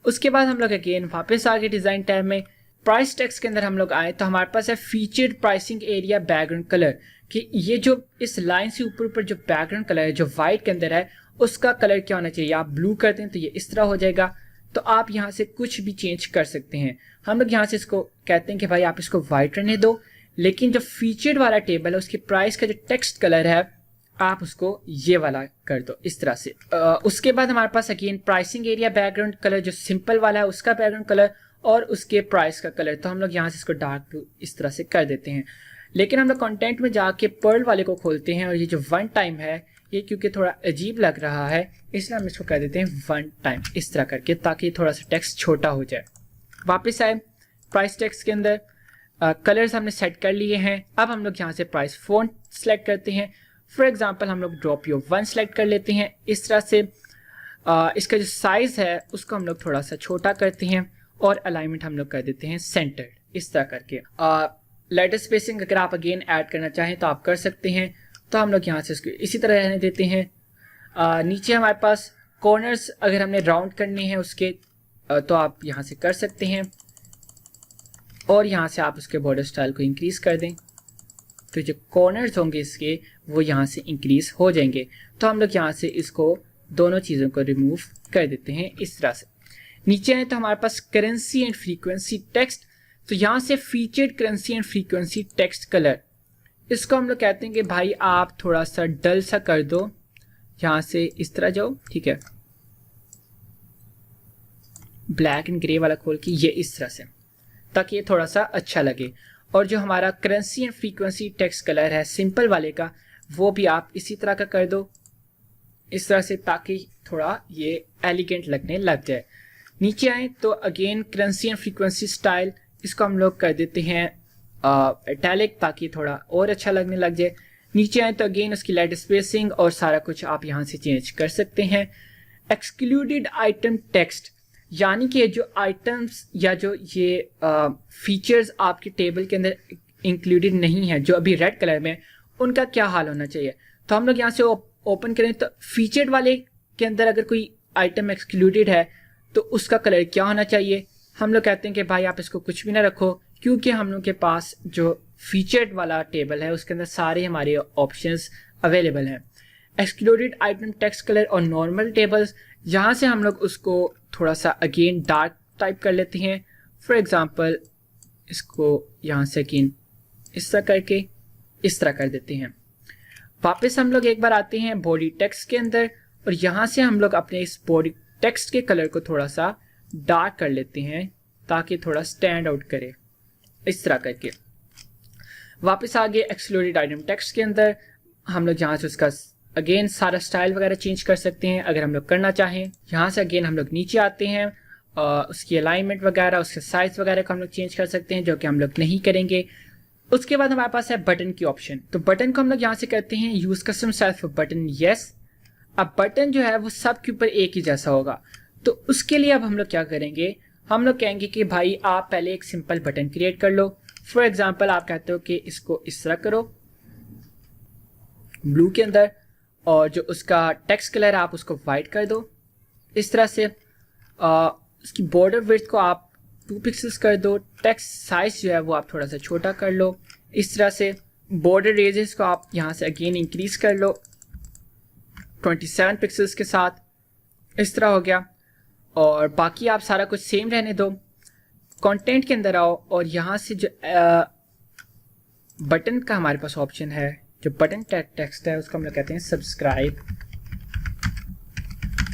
उसके बाद हम लोग अगेन वापस आगे डिज़ाइन टैब में प्राइस टेक्स्ट के अंदर हम लोग आए तो हमारे पास है featured pricing area background colour, कि ये जो इस लाइन से ऊपर ऊपर जो बैकग्राउंड कलर है जो वाइट के अंदर है उसका कलर क्या होना चाहिए। आप ब्लू करते हैं तो ये इस तरह हो जाएगा। तो आप यहाँ से कुछ भी चेंज कर सकते हैं। हम लोग यहाँ से इसको कहते हैं कि भाई आप इसको वाइट रहने दो, लेकिन जो फीचर्ड वाला टेबल है उसके प्राइस का जो टेक्स्ट कलर है आप उसको ये वाला कर दो इस तरह से। उसके बाद हमारे पास again pricing area background colour जो सिंपल वाला है उसका बैकग्राउंड कलर और उसके प्राइस का कलर, तो हम लोग यहाँ से इसको डार्क ब्लू इस तरह से कर देते हैं। लेकिन हम लोग कंटेंट में जाके पर्ल वाले को खोलते हैं और ये जो वन टाइम है ये क्योंकि थोड़ा अजीब लग रहा है इसलिए हम इसको कर देते हैं वन टाइम इस तरह करके, ताकि थोड़ा सा टेक्स्ट छोटा हो जाए। वापस आए प्राइस टेक्स्ट के अंदर, कलर्स हमने सेट कर लिए हैं। अब हम लोग यहाँ से प्राइस फॉन्ट सेलेक्ट करते हैं। फॉर एग्जांपल हम लोग Dropio1 सेलेक्ट कर लेते हैं इस तरह से। इसका जो साइज़ है उसको हम लोग थोड़ा सा छोटा करते हैं और अलाइनमेंट हम लोग कर देते हैं सेंटर्ड इस तरह करके। लेटर स्पेसिंग अगर आप अगेन ऐड करना चाहें तो आप कर सकते हैं। तो हम लोग यहाँ से इसको इसी तरह रहने देते हैं। नीचे हमारे पास कॉर्नर्स अगर हमने राउंड करने हैं उसके तो आप यहाँ से कर सकते हैं, और यहाँ से आप उसके बॉर्डर स्टाइल को इंक्रीज कर दें तो जो कॉर्नर्स होंगे इसके वो यहाँ से इंक्रीज हो जाएंगे। तो हम लोग यहाँ से इसको दोनों चीज़ों को रिमूव कर देते हैं इस तरह से। नीचे आए तो हमारे पास करेंसी एंड फ्रीक्वेंसी टेक्स्ट, तो यहाँ से featured currency and frequency text colour, इसको हम लोग कहते हैं कि भाई आप थोड़ा सा डल सा कर दो, यहाँ से इस तरह जाओ, ठीक है, ब्लैक एंड ग्रे वाला खोल के ये इस तरह से, ताकि ये थोड़ा सा अच्छा लगे। और जो हमारा currency and frequency text colour है सिंपल वाले का वो भी आप इसी तरह का कर दो इस तरह से, ताकि थोड़ा ये एलिगेंट लगने लग जाए। नीचे आए तो again currency and frequency style, इसको हम लोग कर देते हैं इटैलिक ताकि थोड़ा और अच्छा लगने लग जाए। नीचे आए तो अगेन उसकी लेटर स्पेसिंग और सारा कुछ आप यहाँ से चेंज कर सकते हैं। एक्सक्लूडेड आइटम टेक्स्ट, यानी कि जो आइटम्स या जो ये फीचर्स आपके टेबल के अंदर इंक्लूडेड नहीं है जो अभी रेड कलर में, उनका क्या हाल होना चाहिए। तो हम लोग यहाँ से ओपन करें तो फीचर्ड वाले के अंदर अगर कोई आइटम एक्सक्लूडेड है तो उसका कलर क्या होना चाहिए। हम लोग कहते हैं कि भाई आप इसको कुछ भी ना रखो, क्योंकि हम लोग के पास जो फीचर्ड वाला टेबल है उसके अंदर सारे हमारे ऑप्शंस अवेलेबल हैं। एक्सक्लूडेड आइटम टेक्स्ट कलर और नॉर्मल टेबल्स, यहाँ से हम लोग उसको थोड़ा सा अगेन डार्क टाइप कर लेते हैं। फॉर एग्जांपल इसको यहाँ से अगेन इस तरह करके इस तरह कर देते हैं। वापस हम लोग एक बार आते हैं बॉडी टेक्स्ट के अंदर और यहाँ से हम लोग अपने इस बॉडी टेक्स्ट के कलर को थोड़ा सा डार्क कर लेते हैं ताकि थोड़ा स्टैंड आउट करे, इस तरह करके। वापस आगे एक्सक्लूडेड आइटम टेक्स्ट के अंदर हम लोग यहाँ से उसका अगेन सारा स्टाइल वगैरह चेंज कर सकते हैं अगर हम लोग करना चाहें। यहाँ से अगेन हम लोग नीचे आते हैं, उसकी अलाइनमेंट वगैरह, उसके साइज वगैरह को हम लोग चेंज कर सकते हैं, जो कि हम लोग नहीं करेंगे। उसके बाद हमारे पास है बटन की ऑप्शन। तो बटन को हम लोग यहाँ से करते हैं use custom style for button, yes. अब बटन जो है वो सब के ऊपर एक ही जैसा होगा, तो उसके लिए अब हम लोग क्या करेंगे, हम लोग कहेंगे कि भाई आप पहले एक सिंपल बटन क्रिएट कर लो। फॉर एग्जाम्पल आप कहते हो कि इसको इस तरह करो ब्लू के अंदर, और जो उसका टेक्स्ट कलर है आप उसको वाइट कर दो इस तरह से। उसकी बॉर्डर विड्थ को आप 2 पिक्सेल्स कर दो। टेक्स्ट साइज जो है वो आप थोड़ा सा छोटा कर लो इस तरह से। बॉर्डर रेजेस को आप यहाँ से अगेन इंक्रीज कर लो 27 पिक्सेल्स के साथ, इस तरह हो गया। और बाकी आप सारा कुछ सेम रहने दो। कंटेंट के अंदर आओ और यहाँ से जो बटन का हमारे पास ऑप्शन है, जो बटन टेक्स्ट है उसको हम लोग कहते हैं subscribe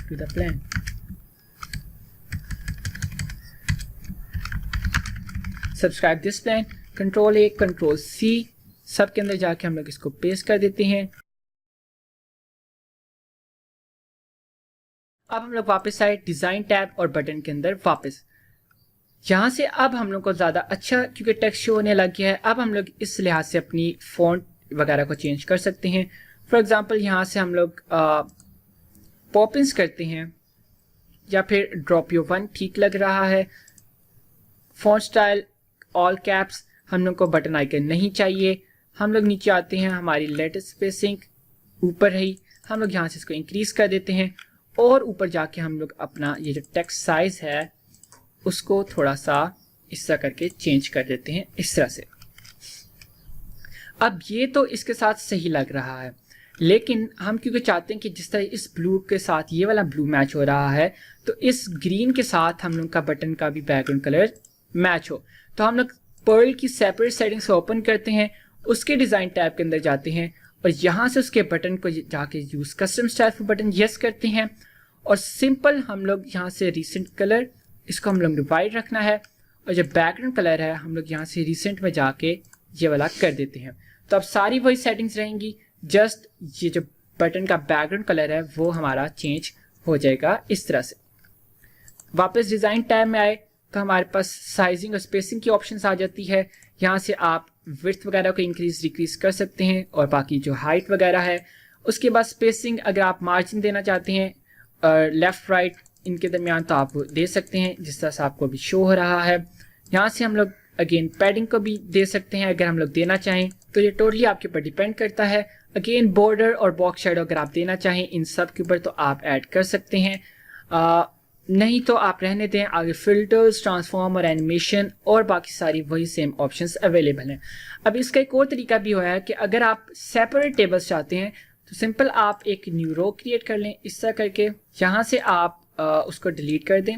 to the plan. Subscribe this plan, control A control C सब के अंदर जाके हम लोग इसको पेस्ट कर देते हैं। अब हम लोग वापस आए डिजाइन टैब और बटन के अंदर वापस। यहाँ से अब हम लोग को ज़्यादा अच्छा क्योंकि टेक्स्ट शो होने लग गया है, अब हम लोग इस लिहाज से अपनी फॉन्ट वगैरह को चेंज कर सकते हैं। फॉर एग्जांपल यहाँ से हम लोग पॉपिंस करते हैं या फिर ड्रॉप यू 1 ठीक लग रहा है। फॉन्ट स्टाइल ऑल कैप्स, हम लोग को बटन आइकन नहीं चाहिए। हम लोग नीचे आते हैं, हमारी लेटेस्ट स्पेसिंग ऊपर रही, हम लोग यहाँ से इसको इंक्रीज कर देते हैं और ऊपर जाके हम लोग अपना ये जो टेक्स्ट साइज है उसको थोड़ा सा इस तरह करके चेंज कर देते हैं इस तरह से। अब ये तो इसके साथ सही लग रहा है, लेकिन हम क्योंकि चाहते हैं कि जिस तरह इस ब्लू के साथ ये वाला ब्लू मैच हो रहा है, तो इस ग्रीन के साथ हम लोग का बटन का भी बैकग्राउंड कलर मैच हो, तो हम लोग पर्ल की सेपरेट सेटिंग्स ओपन करते हैं, उसके डिज़ाइन टैब के अंदर जाते हैं और यहाँ से उसके बटन को जाके use custom style for button yes करते हैं और सिंपल हम लोग यहाँ से रिसेंट कलर इसको हम लोग डिवाइड रखना है और जो बैकग्राउंड कलर है हम लोग यहाँ से रिसेंट में जाके ये वाला कर देते हैं। तो अब सारी वही सेटिंग्स रहेंगी, जस्ट ये जो बटन का बैकग्राउंड कलर है वो हमारा चेंज हो जाएगा इस तरह से। वापस डिज़ाइन टैब में आए तो हमारे पास साइजिंग और स्पेसिंग की ऑप्शंस आ जाती है। यहाँ से आप विड्थ वगैरह को इंक्रीज डिक्रीज कर सकते हैं और बाकी जो हाइट वगैरह है। उसके बाद स्पेसिंग, अगर आप मार्जिन देना चाहते हैं लेफ़्ट राइट इनके दरमियान तो आप दे सकते हैं जिस तरह से आपको अभी शो हो रहा है। यहाँ से हम लोग अगेन पैडिंग को भी दे सकते हैं अगर हम लोग देना चाहें, तो ये टोटली आपके ऊपर डिपेंड करता है। अगेन बॉर्डर और बॉक्स शेडो अगर आप देना चाहें इन सब के ऊपर तो आप ऐड कर सकते हैं, नहीं तो आप रहने दें। आगे फिल्टर्स, ट्रांसफॉर्म और एनिमेशन और बाकी सारी वही सेम ऑप्शंस अवेलेबल हैं। अब इसका एक और तरीका भी हुआ है कि अगर आप सेपरेट टेबल्स चाहते हैं तो सिंपल आप एक न्यू रो क्रिएट कर लें इस तरह करके। यहाँ से आप उसको डिलीट कर दें,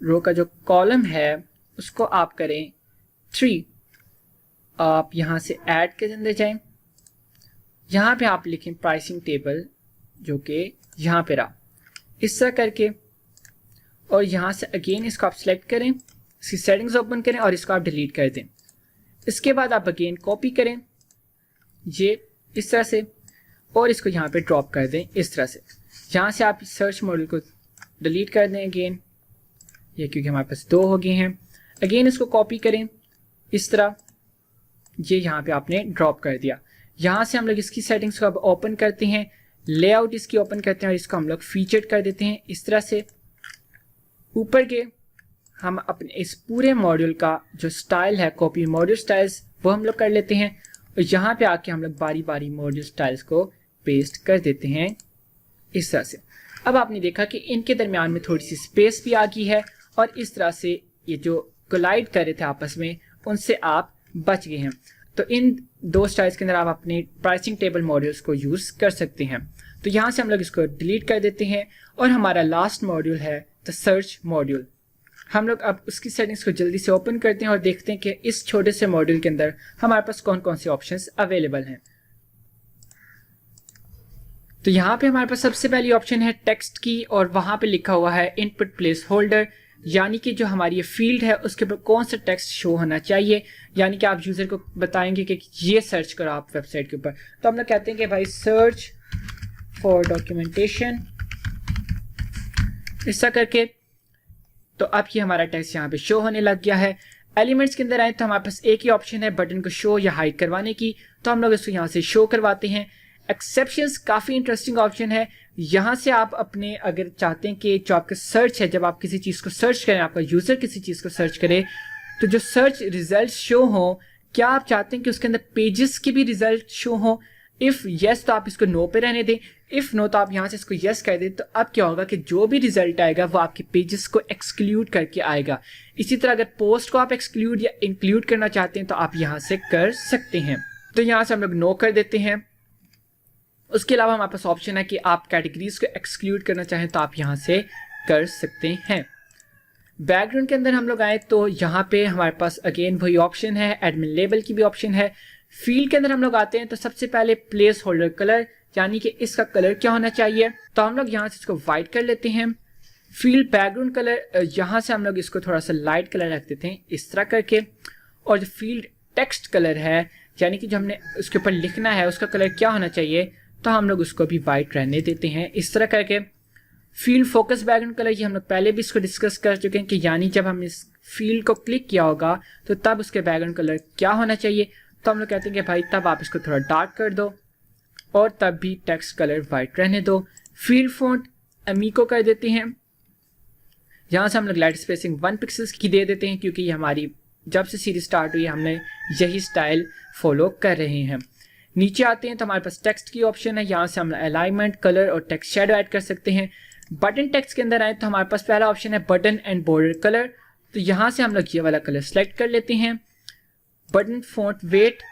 रो का जो कॉलम है उसको आप करें 3। आप यहाँ से ऐड के अंदर जाएं, यहाँ पे आप लिखें प्राइसिंग टेबल जो कि यहाँ पे रहा इस तरह करके, और यहाँ से अगेन इसको आप सिलेक्ट करें, इसकी सेटिंग्स ओपन करें और इसको आप डिलीट कर दें। इसके बाद आप अगेन कॉपी करें ये इस तरह से और इसको यहाँ पे ड्रॉप कर दें इस तरह से। यहाँ से आप सर्च मॉडल को डिलीट कर दें अगेन, ये क्योंकि हमारे पास 2 हो गए हैं। अगेन इसको कॉपी करें इस तरह, ये यहाँ पे आपने ड्रॉप कर दिया। यहाँ से हम लोग इसकी सेटिंग्स को अब ओपन करते हैं, लेआउट इसकी ओपन करते हैं और इसको हम लोग फीचर्ड कर देते हैं इस तरह से। ऊपर के हम अपने इस पूरे मॉड्यूल का जो स्टाइल है कॉपी मॉड्यूल स्टाइल्स वो हम लोग कर लेते हैं और यहाँ पे आके हम लोग बारी बारी मॉड्यूल स्टाइल्स को पेस्ट कर देते हैं इस तरह से। अब आपने देखा कि इनके दरमियान में थोड़ी सी स्पेस भी आ गई है और इस तरह से ये जो कोलाइड कर रहे थे आपस में उनसे आप बच गए हैं। तो इन दो स्टाइल्स के अंदर आप अपने प्राइसिंग टेबल मॉड्यूल्स को यूज़ कर सकते हैं। तो यहाँ से हम लोग इसको डिलीट कर देते हैं और हमारा लास्ट मॉड्यूल है द सर्च मॉड्यूल। हम लोग अब उसकी सेटिंग्स को जल्दी से ओपन करते हैं और देखते हैं कि इस छोटे से मॉड्यूल के अंदर हमारे पास कौन कौन से ऑप्शंस अवेलेबल हैं। तो यहाँ पे हमारे पास सबसे पहली ऑप्शन है टेक्स्ट की और वहाँ पे लिखा हुआ है इनपुट प्लेस होल्डर, यानी कि जो हमारी ये फील्ड है उसके ऊपर कौन सा टेक्स्ट शो होना चाहिए, यानी कि आप यूज़र को बताएंगे कि ये सर्च करो आप वेबसाइट के ऊपर। तो हम लोग कहते हैं कि भाई सर्च फॉर डॉक्यूमेंटेशन, ऐसा करके तो अब ये हमारा टेक्स्ट यहाँ पे शो होने लग गया है। एलिमेंट्स के अंदर आए तो हमारे पास एक ही ऑप्शन है बटन को शो या हाइड करवाने की, तो हम लोग इसको यहाँ से शो करवाते हैं। एक्सेप्शंस काफ़ी इंटरेस्टिंग ऑप्शन है। यहाँ से आप अपने अगर चाहते हैं कि जो आपका सर्च है, जब आप किसी चीज़ को सर्च करें, आपका यूज़र किसी चीज़ को सर्च करे तो जो सर्च रिजल्ट शो हो, क्या आप चाहते हैं कि उसके अंदर पेजेस के भी रिजल्ट शो हो? इफ़ येस तो आप इसको नो पे रहने दें, इफ़ नो तो आप यहाँ से इसको येस कर दें। तो अब क्या होगा कि जो भी रिजल्ट आएगा वो आपके पेजेस को एक्सक्लूड करके आएगा। इसी तरह अगर पोस्ट को आप एक्सक्लूड या इंक्लूड करना चाहते हैं तो आप यहाँ से कर सकते हैं। तो यहाँ से हम लोग नो कर देते हैं। उसके अलावा हमारे पास ऑप्शन है कि आप कैटेगरीज को एक्सक्लूड करना चाहें तो आप यहाँ से कर सकते हैं। बैकग्राउंड के अंदर हम लोग आए तो यहाँ पे हमारे पास अगेन वही ऑप्शन है, एडमिन लेबल की भी ऑप्शन है। फील्ड के अंदर हम लोग आते हैं तो सबसे पहले प्लेस होल्डर कलर, यानी कि इसका कलर क्या होना चाहिए, तो हम लोग यहाँ से इसको वाइट कर लेते हैं। फील्ड बैकग्राउंड कलर, यहाँ से हम लोग इसको थोड़ा सा लाइट कलर रख देते हैं इस तरह करके। और जो फील्ड टेक्स्ट कलर है, यानी कि जो हमने उसके ऊपर लिखना है उसका कलर क्या होना चाहिए, तो हम लोग उसको भी वाइट रहने देते हैं इस तरह करके। फील्ड फोकस बैकग्राउंड कलर, ये हम लोग पहले भी इसको डिस्कस कर चुके हैं कि यानी जब हम इस फील्ड को क्लिक किया होगा तो तब उसके बैकग्राउंड कलर क्या होना चाहिए। तो हम लोग कहते हैं कि भाई तब आप इसको थोड़ा डार्क कर दो और तब भी टेक्स्ट कलर वाइट रहने दो। फील्ड फॉन्ट अमीको कर देते हैं। यहाँ से हम लोग लाइट स्पेसिंग 1 पिक्सल्स की दे देते हैं, क्योंकि हमारी जब से सीरीज स्टार्ट हुई हमने यही स्टाइल फॉलो कर रहे हैं। नीचे आते हैं तो हमारे पास टेक्स्ट की ऑप्शन है। यहाँ से हम अलाइनमेंट, कलर और टेक्स्ट शेडो ऐड कर सकते हैं। बटन टेक्स्ट के अंदर आए तो हमारे पास पहला ऑप्शन है बटन एंड बॉर्डर कलर, तो यहाँ से हम लोग ये वाला कलर सेलेक्ट कर लेते हैं। बटन फॉन्ट वेट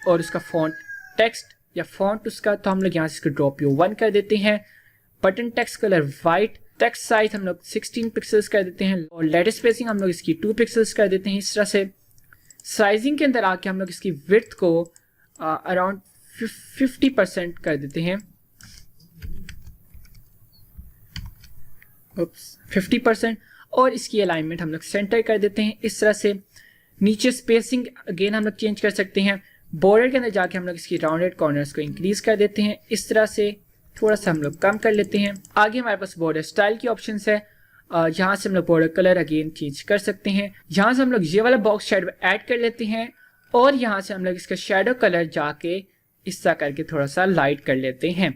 और उसका फॉन्ट टेक्स्ट या फॉन्ट उसका, तो हम लोग यहाँ से इसको ड्रॉप यू 1 कर देते हैं। Button text colour white, text size हम लोग 16 पिक्सल्स कर देते हैं और लेटर स्पेसिंग हम लोग इसकी 2 पिक्सल्स कर देते हैं इस तरह से। साइजिंग के अंदर आके हम लोग इसकी विड्थ को अराउंड 50% कर देते हैं, 50%, और इसकी अलाइनमेंट हम लोग सेंटर कर देते हैं इस तरह से। नीचे स्पेसिंग अगेन हम लोग चेंज कर सकते हैं। बॉर्डर के अंदर जाके हम लोग इसकी राउंडेड कॉर्नर्स को इंक्रीज कर देते हैं इस तरह से, थोड़ा सा हम लोग कम कर लेते हैं। आगे हमारे पास बॉर्डर स्टाइल की ऑप्शन है। यहाँ से हम लोग बॉर्डर कलर अगेन चेंज कर सकते हैं। यहाँ से हम लोग ये वाला बॉक्स शेडो ऐड कर लेते हैं और यहाँ से हम लोग इसका शेडो कलर जाके इस तरह करके थोड़ा सा लाइट कर लेते हैं।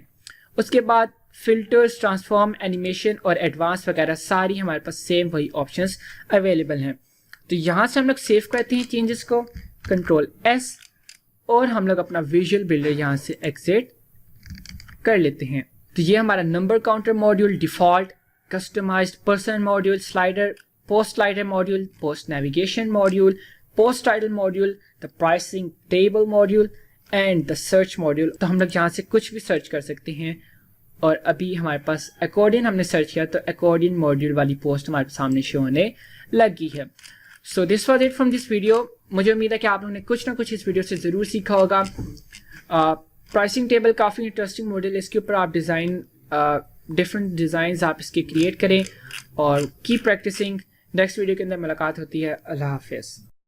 उसके बाद फिल्टर्स, ट्रांसफॉर्म, एनिमेशन और एडवांस वगैरह सारी हमारे पास सेम वही ऑप्शंस अवेलेबल हैं। तो यहाँ से हम लोग सेव करते हैं चेंजेस को, कंट्रोल S, और हम लोग अपना विजुअल बिल्डर यहाँ से एग्जिट कर लेते हैं। तो ये हमारा number counter module, default, customized person module, slider, post slider module, post navigation module, post title module, the pricing table module and the search module. तो हम लोग यहाँ से कुछ भी सर्च कर सकते हैं। और अभी हमारे पास अकॉर्डियन हमने सर्च किया तो अकॉर्डियन मॉड्यूल वाली पोस्ट हमारे सामने शो होने लगी है। So this was it from this video. मुझे उम्मीद है कि आप लोगों ने कुछ ना कुछ इस वीडियो से ज़रूर सीखा होगा। प्राइसिंग टेबल काफ़ी इंटरेस्टिंग मॉडल है, इसके ऊपर आप डिज़ाइन डिफरेंट डिज़ाइंस आप इसके क्रिएट करें और कीप प्रैक्टिसिंग। नेक्स्ट वीडियो के अंदर मुलाकात होती है। अल्लाह हाफिज़।